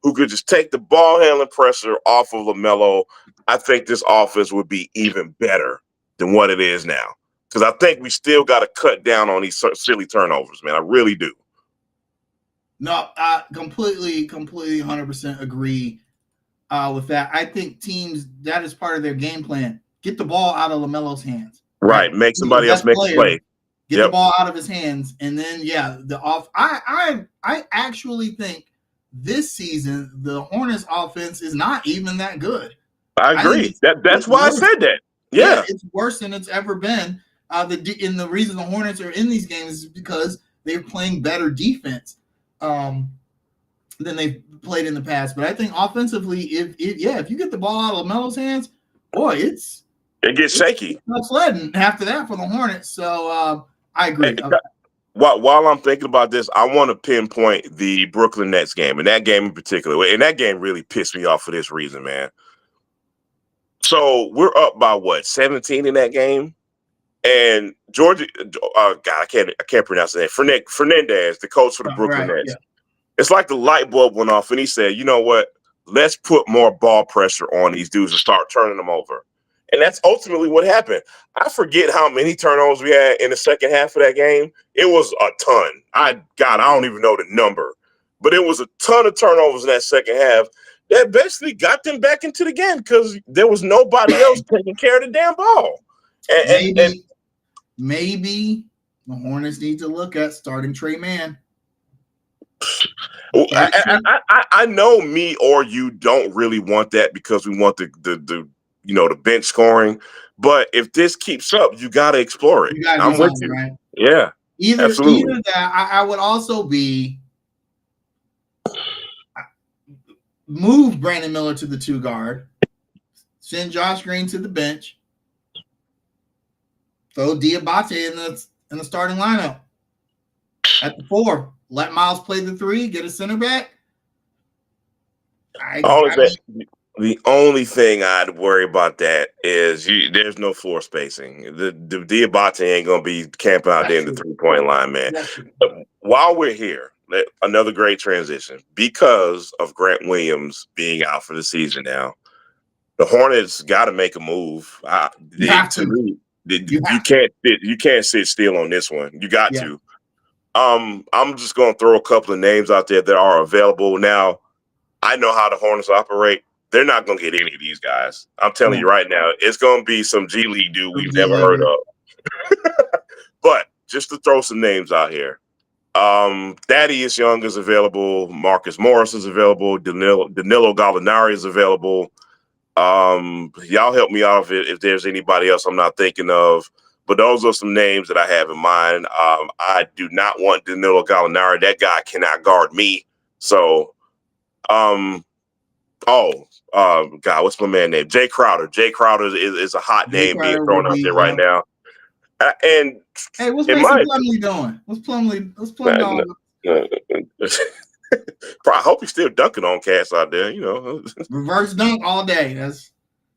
who could just take the ball handling pressure off of LaMelo, I think this offense would be even better than what it is now. Because I think we still got to cut down on these silly turnovers, man. I really do. No, I completely, 100% agree with that. I think teams, that is part of their game plan. Get the ball out of LaMelo's hands, right? Right. Make He's the somebody else best make a player. play. Get the Yep. ball out of his hands, and then the off. I actually think this season the Hornets offense is not even that good. I I think agree. That's it's why I worse. said that. Yeah, Yeah. it's worse than it's ever been. The reason the Hornets are in these games is because they're playing better defense than they've played in the past. But I think offensively, if you get the ball out of LaMelo's hands, boy, it gets shaky. It's sledding after that for the Hornets. So I agree. While I'm thinking about this, I want to pinpoint the Brooklyn Nets game, and that game in particular. And that game really pissed me off for this reason, man. So we're up by what, 17 in that game? And Georgia, God, I can't pronounce his name. Fernandez, the coach for the Brooklyn Right, Nets. yeah. It's like the light bulb went off, and he said, "You know what? Let's put more ball pressure on these dudes and start turning them over." And that's ultimately what happened. I forget how many turnovers we had in the second half of that game. It was a ton. I don't even know the number, but it was a ton of turnovers in that second half that basically got them back into the game because there was nobody else taking care of the damn ball. And Maybe the Hornets need to look at starting Trey Mann. I know me or you don't really want that because we want the bench scoring. But if this keeps up, you got to explore it. You got to I'm do with something, you. right? Yeah, absolutely. Either that, I would also be move Brandon Miller to the 2 guard, send Josh Green to the bench, throw Diabate in the starting lineup at the 4. Let Miles play the 3, get a center back. The only thing I'd worry about that is there's no floor spacing. The Diabate ain't gonna be camping out there in the 3-point line, man. While we're here, another great transition because of Grant Williams being out for the season now. The Hornets got to make a move. You can't sit still on this one. You got to. I'm just gonna throw a couple of names out there that are available now. I know how the Hornets operate. They're not going to get any of these guys. I'm telling you right now, it's going to be some G League dude we've never heard of. But just to throw some names out here, Thaddeus Young is available. Marcus Morris is available. Danilo Gallinari is available. Y'all help me out if there's anybody else I'm not thinking of. But those are some names that I have in mind. I do not want Danilo Gallinari. That guy cannot guard me. So, God, what's my man name? Jay Crowder. Jay Crowder is a hot name being thrown out there right now. And hey, what's Mason Plumlee doing? What's Plumlee doing? I hope he's still dunking on cats out there. Reverse dunk all day.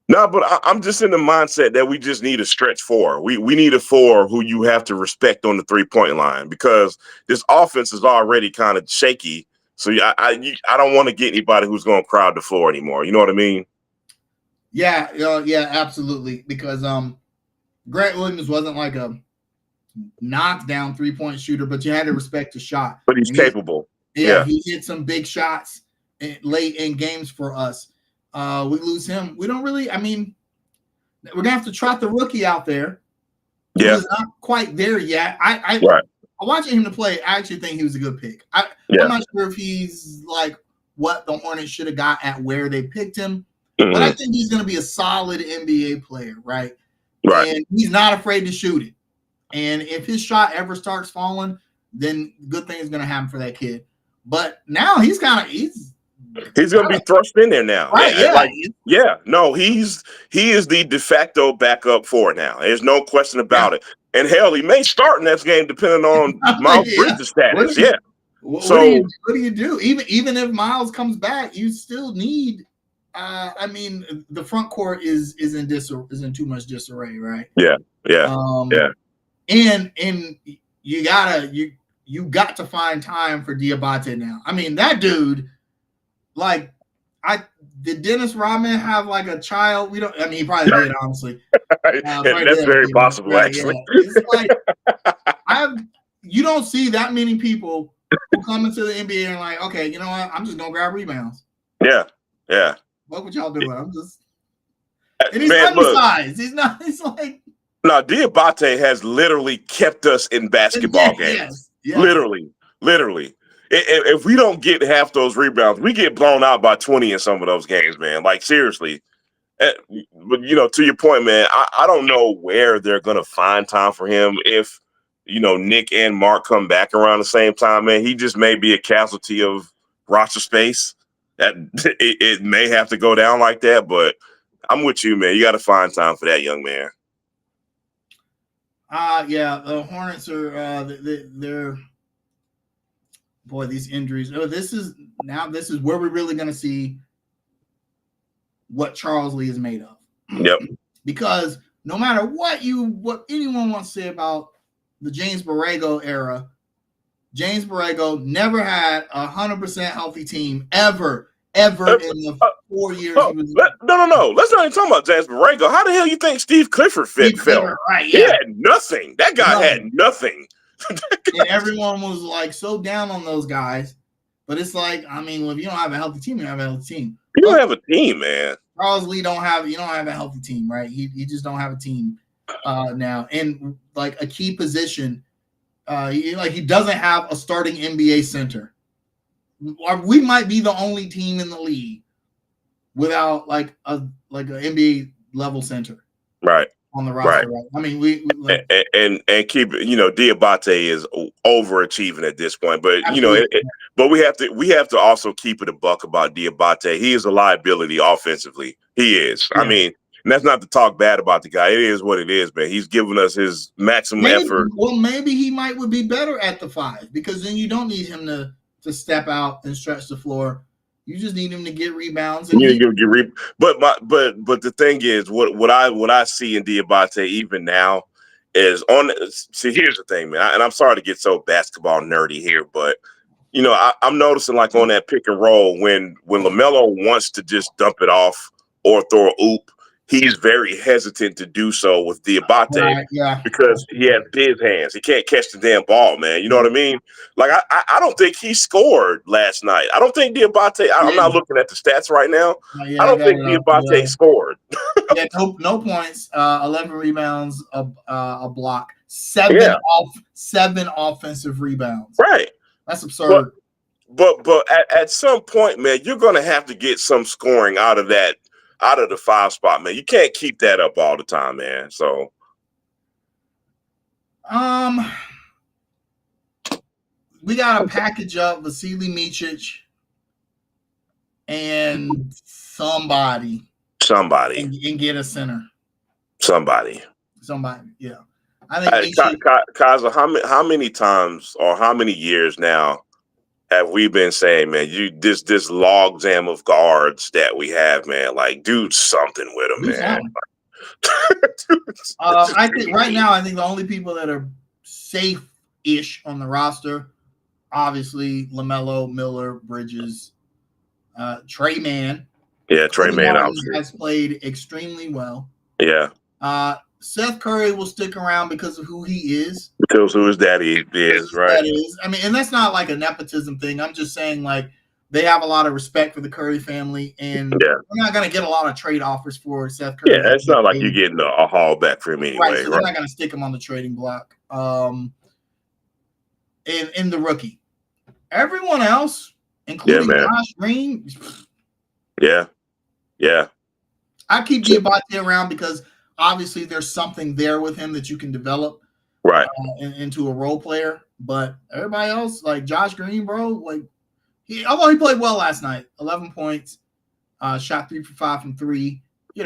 But I'm just in the mindset that we just need a stretch 4. We need a 4 who you have to respect on the 3-point line because this offense is already kind of shaky. So I don't want to get anybody who's going to crowd the floor anymore. You know what I mean? Yeah, absolutely. Because Grant Williams wasn't like a knockdown 3-point shooter, but you had to respect the shot. But he's capable. Yeah, he hit some big shots late in games for us. We lose him. We don't really. I mean, we're gonna have to trot the rookie out there. Yeah, he's not quite there yet. Watching him to play, I actually think he was a good pick. I'm not sure if he's like what the Hornets should have got at where they picked him, but I think he's going to be a solid NBA player, right? And he's not afraid to shoot it. And if his shot ever starts falling, then good thing is going to happen for that kid. But now he's going to be thrust in there now. Right, he is the de facto backup 4 now. There's no question about it. And hell, he may start in that game depending on Miles Bridges' status. What do you do? Even if Miles comes back, you still need. I mean, the front court is in too much disarray, right? And you got to find time for Diabate now. I mean, that dude, like, Did Dennis Rodman have like a child? We don't. I mean, he probably did. Honestly, And probably that's did have a very kid, possible, right? Yeah, actually. it's like you don't see that many people who come into the NBA and like, okay, you know what? I'm just gonna grab rebounds. Yeah, yeah. What y'all doing? I'm just, and he's Man, look. undersized. He's not. He's like, Now, Diabate has literally kept us in yeah, basketball games. yes. Literally, literally. If we don't get half those rebounds, we get blown out by 20 in some of those games, man. Like, seriously. But, to your point, man, I don't know where they're going to find time for him if, Nick and Mark come back around the same time, man. He just may be a casualty of roster space. That it may have to go down like that, but I'm with you, man. You got to find time for that young man. Yeah, the Hornets are they're boy, these injuries. Oh, this is where we're really gonna see what Charles Lee is made of. Yep. Because no matter what anyone wants to say about the James Borrego era, James Borrego never had 100% healthy team ever in the 4 years he was. No. Let's not even talk about James Borrego. How the hell you think Steve Clifford felt? Right? He Yeah, had nothing. That guy had nothing. And everyone was like so down on those guys. But it's like, I mean, well, if you don't have a healthy team, you don't have a healthy team. You don't have a team, man. Charles Lee don't have a healthy team, right? He just don't have a team now. And like a key position, he doesn't have a starting NBA center. We might be the only team in the league without like an NBA level center. Right. On the roster, right? I mean, we like, and keep Diabate is overachieving at this point, but but we have to also keep it a buck about Diabate. He is a liability offensively. He is. Yeah. I mean, and that's not to talk bad about the guy. It is what it is, man. He's given us his maximum effort. Well, maybe he would be better at the 5 because then you don't need him to step out and stretch the floor. You just need him to get rebounds. And but the thing is, what I see in Diabate even now is see, here's the thing, man. And I'm sorry to get so basketball nerdy here, but I'm noticing like on that pick and roll when LaMelo wants to just dump it off or throw a oop, he's very hesitant to do so with Diabate because he has big hands. He can't catch the damn ball, man. You know what I mean? Like, I don't think he scored last night. I don't think Diabate – I'm not looking at the stats right now. I don't think Diabate scored. No points, 11 rebounds, a block, 7 offensive rebounds. Right. That's absurd. But at some point, man, you're going to have to get some scoring out of the 5 spot, man. You can't keep that up all the time, man. So, we got to package up Vasily Micic and somebody, and get a center. Somebody, yeah. I think Kaza, how many times or how many years now have we been saying, man, this log jam of guards that we have, man, like do something with them, man. I think right now, I think the only people that are safe-ish on the roster, obviously LaMelo, Miller, Bridges, Trey Mann. Yeah, Trey Mann has played extremely well. Yeah. Seth Curry will stick around because of who he is. Because who his daddy is, right? That is. I mean, and that's not like a nepotism thing. I'm just saying, like, they have a lot of respect for the Curry family, and we're not going to get a lot of trade offers for Seth Curry. Yeah, it's not like you're getting a haul back for him anyway. Right, so they're not going to stick him on the trading block. In the rookie. Everyone else, including Josh Green. Yeah. I keep Diabate around because obviously there's something there with him that you can develop into a role player. But everybody else, like Josh Green, bro, like although he played well last night, 11 points, shot 3 for 5 from 3. He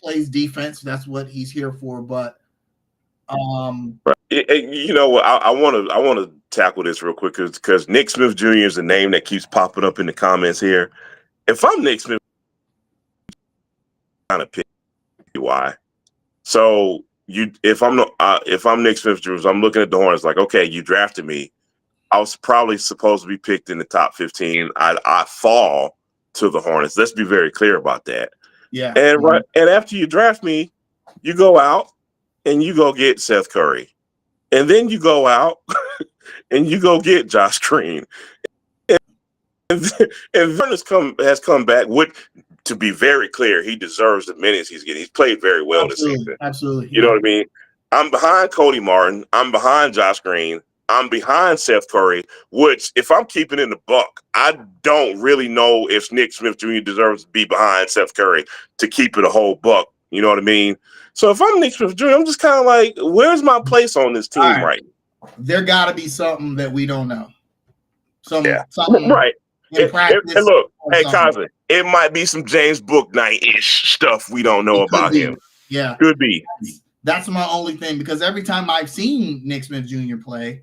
plays defense. That's what he's here for. But you know what? I want to tackle this real quick because Nick Smith Jr. is a name that keeps popping up in the comments here. If I'm Nick Smith, kind of pick why. So if I'm Nick Smith Jr., I'm looking at the Hornets like, okay, you drafted me. I was probably supposed to be picked in the top 15. I fall to the Hornets. Let's be very clear about that. Yeah. And and after you draft me, you go out and you go get Seth Curry. And then you go out and you go get Josh Green. And Vern has come back with, to be very clear, he deserves the minutes he's getting. He's played very well this season. Absolutely. You know what I mean? I'm behind Cody Martin. I'm behind Josh Green. I'm behind Seth Curry, which, if I'm keeping in the buck, I don't really know if Nick Smith Jr. deserves to be behind Seth Curry to keep it a whole buck. You know what I mean? So if I'm Nick Smith Jr., I'm just kind of like, where's my place on this team right now? There got to be something that we don't know. Something right. In practice. And look, hey, Conklin, it might be some James Bouknight-ish stuff we don't know about him. Yeah. Could be. That's my only thing, because every time I've seen Nick Smith Jr. play,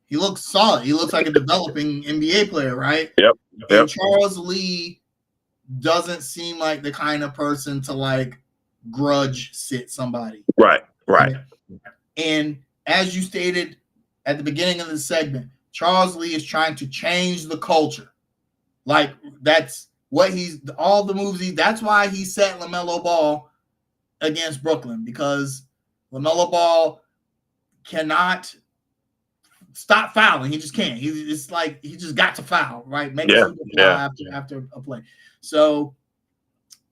he looks solid. He looks like a developing NBA player, right? Yep. And Charles Lee doesn't seem like the kind of person to like grudge sit somebody. Right. And as you stated at the beginning of the segment, Charles Lee is trying to change the culture. Like, that's what all the moves that's why he set LaMelo Ball against Brooklyn, because LaMelo Ball cannot stop fouling. He just can't. It's like he just got to foul, right? Make a foul after a play. So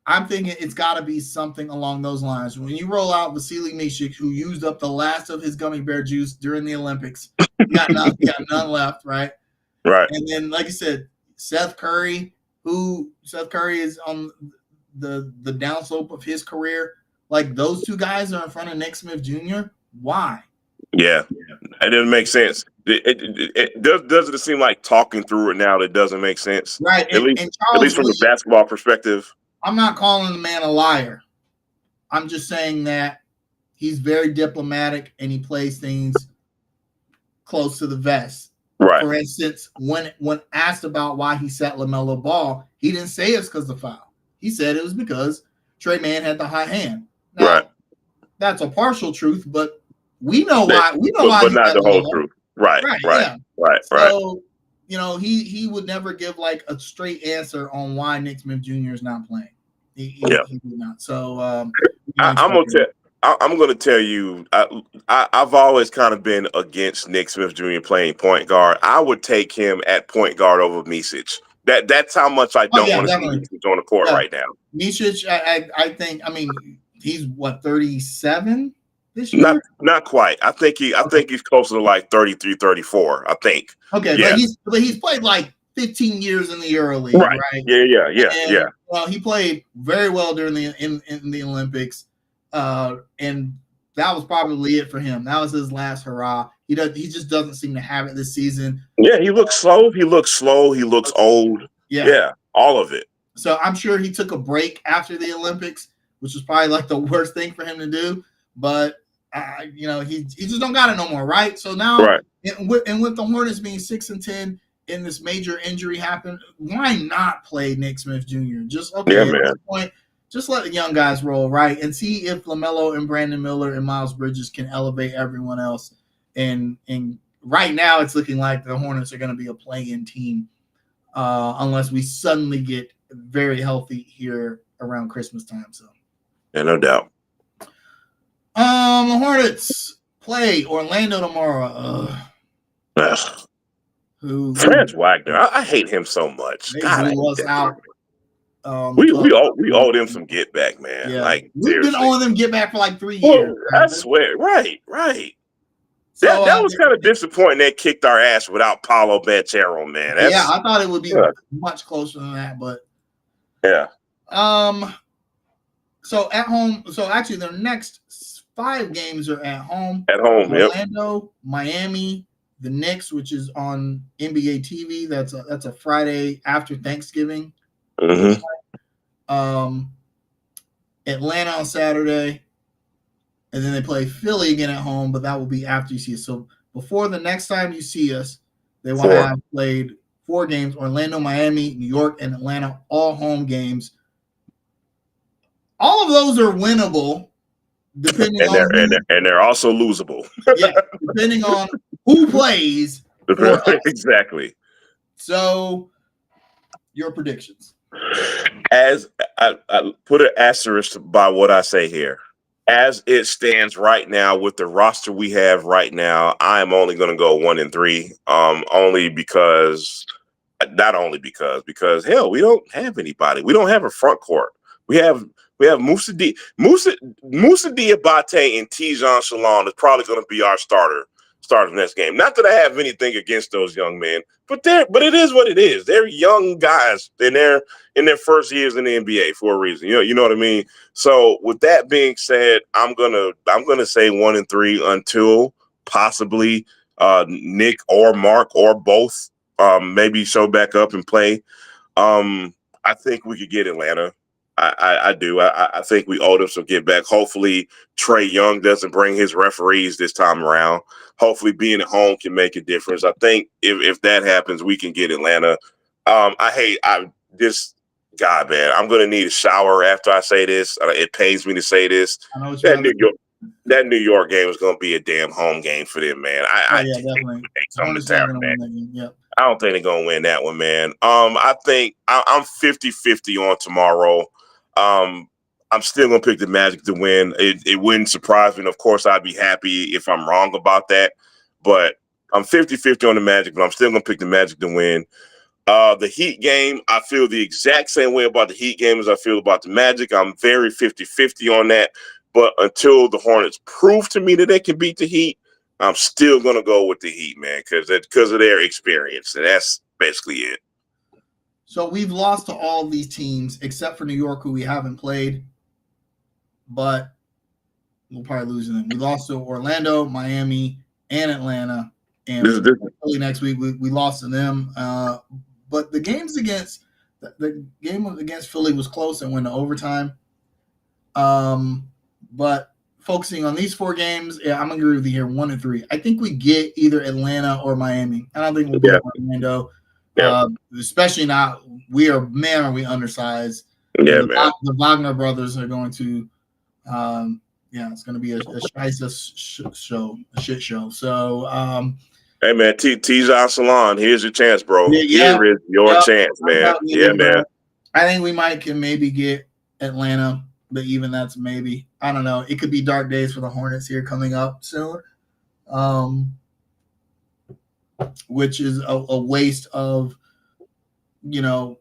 I'm thinking it's got to be something along those lines. When you roll out Vasilij Micic, who used up the last of his gummy bear juice during the Olympics, got none left, right? Right. And then, like you said, Seth Curry is on the downslope of his career. Like, those two guys are in front of Nick Smith Jr. Why? Yeah, it doesn't make sense. Doesn't it seem like talking through it now that doesn't make sense? Right. At least from the basketball perspective. I'm not calling the man a liar. I'm just saying that he's very diplomatic and he plays things close to the vest. Right. For instance, when asked about why he set LaMelo Ball, he didn't say it's because of the foul. He said it was because Trey Mann had the hot hand. Now, that's a partial truth, but we know why. We know why, but not the whole truth. Right. So, he would never give like a straight answer on why Nick Smith Jr. is not playing. He would not. So I'm going to tell you, I've always kind of been against Nick Smith Jr. playing point guard. I would take him at point guard over Micic. That's how much I don't want to see Micic on the court right now. Micic, I think, he's what, 37 this year? Not quite. I think he's closer to like 33, 34, I think. Okay, yeah. but he's played like 15 years in the EuroLeague, right? Yeah. Well, he played very well during in the Olympics, and that was probably it for him. That was his last hurrah. He just doesn't seem to have it this season. Yeah, he looks slow. He looks old. Yeah, all of it. So I'm sure he took a break after the Olympics, which was probably like the worst thing for him to do. But he just don't got it no more, right? So now, and with the Hornets being 6-10, and this major injury happened, why not play Nick Smith Jr.? At this point, just let the young guys roll, right? And see if LaMelo and Brandon Miller and Miles Bridges can elevate everyone else. And right now, it's looking like the Hornets are going to be a play-in team unless we suddenly get very healthy here around Christmas time. So, yeah, no doubt. The Hornets play Orlando tomorrow. Franz Wagner, I hate him so much. God, blew us out. We owe them some get back, man. Yeah. Like, we've been owing them get back for like 3 years. I swear, right. So, that was kind of disappointing. They kicked our ass without Paolo Banchero, man. I thought it would be much closer than that, but So at home, actually their next 5 games are at home. Orlando, Miami, the Knicks, which is on NBA TV. That's a Friday after Thanksgiving. Mm-hmm. Atlanta on Saturday, and then they play Philly again at home, but that will be after you see us. So before the next time you see us, they will have played 4 games: Orlando, Miami, New York, and Atlanta, all home games. All of those are winnable, depending and they're also losable. Depending on who plays. Exactly. So, your predictions. As I put an asterisk by what I say here. As it stands right now, with the roster we have right now, I am only going to go 1-3. Only because, not only because hell, we don't have anybody. We don't have a front court. We have Musa Diabate and Tijan Shalom is probably going to be our starter next game. Not that I have anything against those young men, but it is what it is. They're young guys. They're in their first years in the NBA for a reason. You know what I mean? So with that being said, I'm gonna say 1-3 until possibly Nick or Mark or both maybe show back up and play. I think we could get Atlanta. I do. I think we owe them some get back. Hopefully, Trey Young doesn't bring his referees this time around. Hopefully, being at home can make a difference. I think if that happens, we can get Atlanta. This guy, man. I'm gonna need a shower after I say this. It pains me to say this. I know what That you're That New York game is gonna be a damn home game for them, man. Oh I yeah, think definitely. they come to Hornets are town, gonna man. win that game. Yep. I don't think they're gonna win that one, man. I think I'm 50-50 on tomorrow. I'm still gonna pick the Magic to win. It wouldn't surprise me. And of course, I'd be happy if I'm wrong about that. But I'm 50-50 on the Magic, but I'm still gonna pick the Magic to win. The Heat game, I feel the exact same way about the Heat game as I feel about the Magic. I'm very 50-50 on that. But until the Hornets prove to me that they can beat the Heat, I'm still gonna go with the Heat, man, because of their experience, and that's basically it. So we've lost to all of these teams except for New York, who we haven't played, but we'll probably lose them. We lost to Orlando, Miami, and Atlanta, and Philly next week. We lost to them, but the games against the game against Philly was close and went to overtime. But focusing on these four games, yeah, I'm gonna agree with you here. 1-3. I think we get either Atlanta or Miami. I don't think we'll get Orlando. Especially not. Are we undersized? Yeah, And man. The Wagner brothers are going to. It's going to be a shit show. So, hey man, Tijan Salon, here's your chance, bro. Yeah, Here is your chance, man. Yeah, man. I think we can maybe get Atlanta, but even that's maybe. I don't know. It could be dark days for the Hornets here coming up soon. Which is a waste of, LaMelo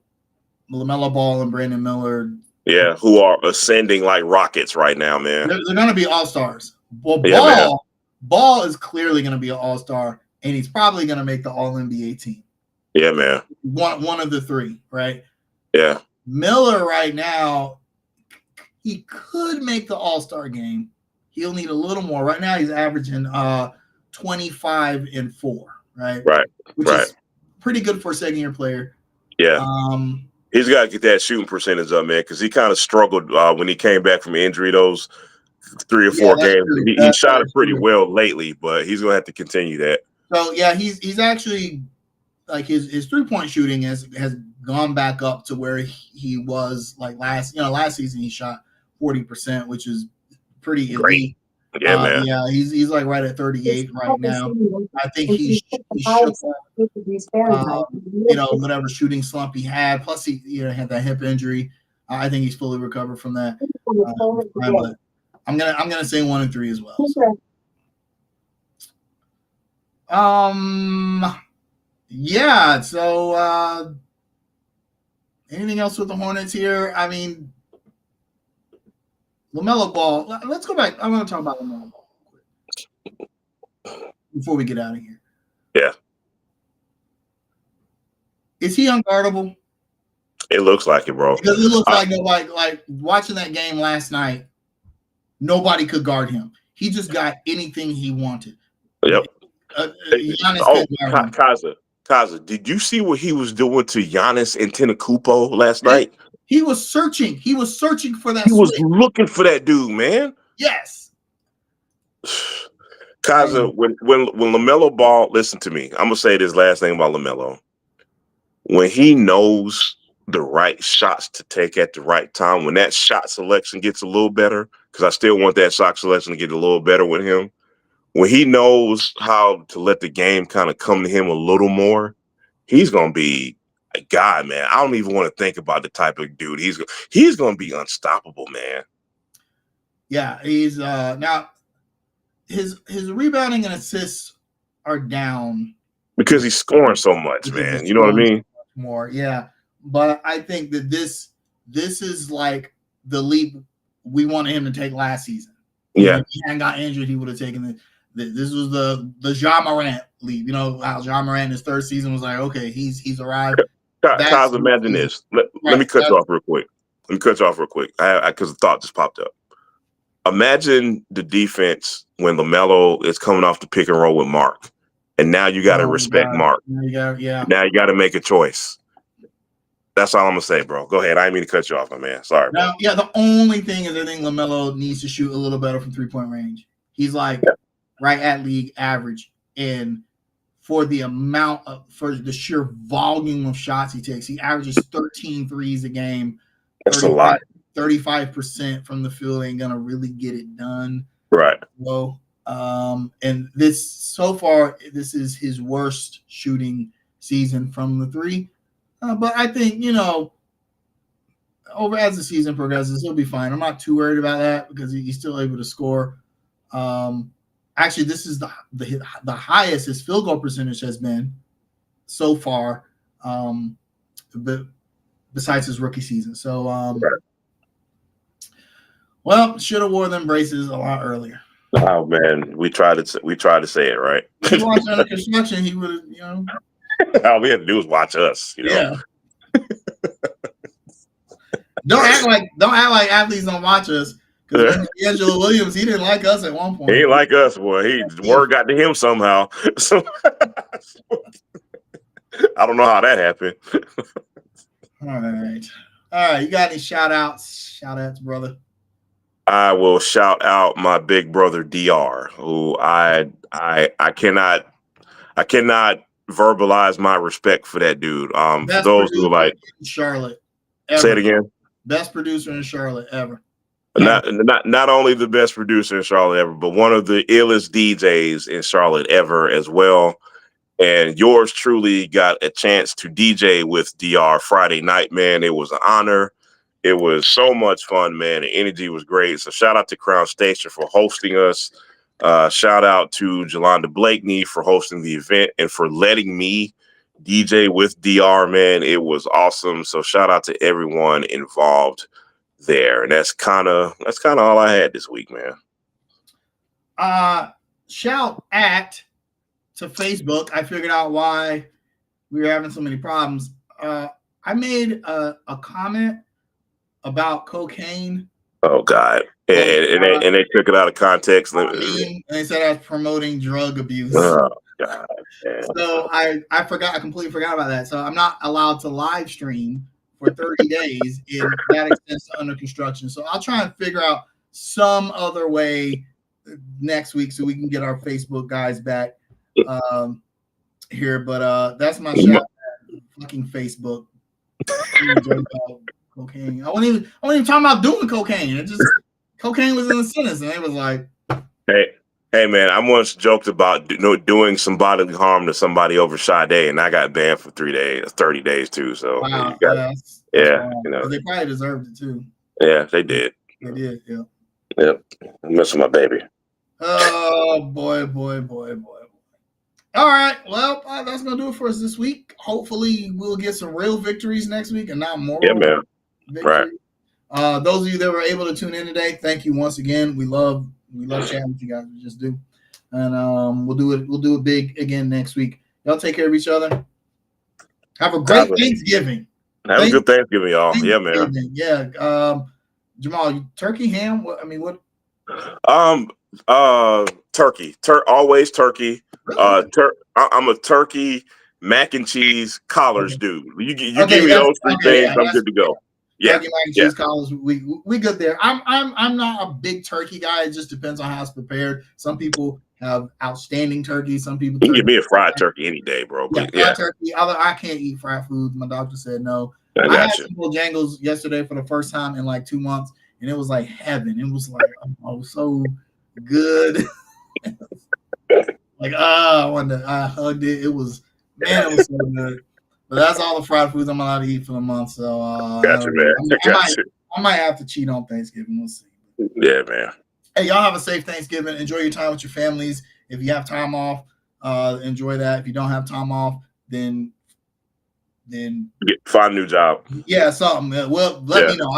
Ball and Brandon Miller. Yeah, who are ascending like rockets right now, man. They're going to be all-stars. Well, Ball is clearly going to be an all-star, and he's probably going to make the All-NBA team. Yeah, man. One of the three, right? Yeah. Miller right now, he could make the All-Star game. He'll need a little more. Right now, he's averaging 25 and 4, right? Right. Which is pretty good for a second-year player. Yeah. He's got to get that shooting percentage up, man, because he kind of struggled when he came back from injury those 3 or 4 games. He shot it pretty well lately, but he's going to have to continue that. So, yeah, he's actually like his 3-point shooting has gone back up to where he was like last season. He shot 40%, which is pretty elite. Yeah, man. Yeah, he's like right at 38 right now. I think he shook whatever shooting slump he had. Plus, he had that hip injury. I think he's fully recovered from that. But I'm gonna say 1-3 as well. So. Yeah. So, anything else with the Hornets here? I mean, LaMelo Ball. Let's go back. I'm going to talk about LaMelo Ball before we get out of here. Yeah. Is he unguardable? It looks like it, bro. Because it looks like nobody, like watching that game last night, nobody could guard him. He just got anything he wanted. Yep. Giannis Kaza, did you see what he was doing to Giannis Antetokounmpo last night? He was searching. He was searching for that. He was looking for that dude, man. Yes. Kaza, when LaMelo Ball, listen to me. I'm gonna say this last thing about LaMelo. When he knows the right shots to take at the right time, when that shot selection gets a little better, because I still want that shot selection to get a little better with him. When he knows how to let the game kind of come to him a little more, he's gonna be God, man, I don't even want to think about the type of dude he's going to be unstoppable, man. Yeah, he's now his rebounding and assists are down Because he's scoring so much, because man. he's You know what I scoring mean? more. Yeah, but I think that this is like the leap we wanted him to take last season. Yeah. If he hadn't got injured, he would have taken it. This was the Ja Morant leap. You know how Ja Morant in his third season was like, okay, he's arrived. That's Kyle's, imagine this. Let right. me cut you off real quick. Because a thought just popped up. Imagine the defense when LaMelo is coming off the pick and roll with Mark, and now you got to respect Mark. Yeah. Now you got to make a choice. That's all I'm gonna say, bro. Go ahead. I didn't mean to cut you off, my man. Sorry, bro. Now, yeah, the only thing is I think LaMelo needs to shoot a little better from 3-point range. He's like right at league average, and for the for the sheer volume of shots he takes, he averages 13 threes a game. That's a lot. 35% from the field ain't gonna really get it done. Right. So, and so far, this is his worst shooting season from the three. But I think, over as the season progresses, he'll be fine. I'm not too worried about that because he's still able to score. Actually, this is the highest his field goal percentage has been so far, but besides his rookie season. So, right. Well, should have wore them braces a lot earlier. Oh man, we tried to say it right. If you watched Under Construction, he would have, All we had to do was watch us, Yeah. Don't act like athletes don't watch us. Because Angelo Williams, he didn't like us at one point. He ain't like us, boy. Word got to him somehow. So I don't know how that happened. All right. You got any shout outs, brother? I will shout out my big brother DR, who I cannot verbalize my respect for that dude. For those who like Charlotte, ever. Say it again. Best producer in Charlotte ever. Not only the best producer in Charlotte ever, but one of the illest DJs in Charlotte ever as well. And yours truly got a chance to DJ with DR Friday night, man. It was an honor. It was so much fun, man. The energy was great. So shout out to Crown Station for hosting us. Shout out to Jolanda Blakeney for hosting the event and for letting me DJ with DR, man. It was awesome. So shout out to everyone involved there. And that's kind of all I had this week, man. Shout at to Facebook. I figured out why we were having so many problems. I made a comment about cocaine. Oh God! And they took it out of context. And they said I was promoting drug abuse. Oh God! Man. So I completely forgot about that. So I'm not allowed to live stream for 30 days, and that extends to Under Construction. So I'll try and figure out some other way next week so we can get our Facebook guys back here. But that's my shout out. Fucking Facebook. Cocaine. I wasn't even talking about doing cocaine. It just cocaine was in the sentence, and it was like, hey man, I once joked about doing some bodily harm to somebody over Sade, and I got banned for 30 days too. So wow, that's they probably deserved it too. Yeah, they did. They did. Yeah. Yep. I'm missing my baby. Oh boy. All right, well, that's gonna do it for us this week. Hopefully, we'll get some real victories next week and not more. Yeah, man. Victories. Right. Those of you that were able to tune in today, thank you once again. We love chatting with you guys. We just do, and we'll do it big again next week. Y'all take care of each other. Have a great Thanksgiving. Have a good Thanksgiving, y'all. Yeah, man. Yeah. Jamal, turkey, ham. What? Turkey. Always turkey. Really? I'm a turkey, mac and cheese, collars dude. You give me those three things, I'm good to go. Yeah, turkey, mac and cheese, collars. We good there. I'm not a big turkey guy. It just depends on how it's prepared. Some people have outstanding turkey. Some people you can give me a fried turkey any day, bro. But fried turkey. I can't eat fried foods. My doctor said no. I had some Bojangles yesterday for the first time in like 2 months, and it was like heaven. It was like so good. Like I hugged it. It was so good. But that's all the fried foods I'm allowed to eat for the month. So I Gotcha, don't know. man. Gotcha. I might have to cheat on Thanksgiving. We'll see. Yeah, man. Hey, y'all have a safe Thanksgiving. Enjoy your time with your families. If you have time off, enjoy that. If you don't have time off, then Find a new job. yeah, something. Well, let Yeah. me know.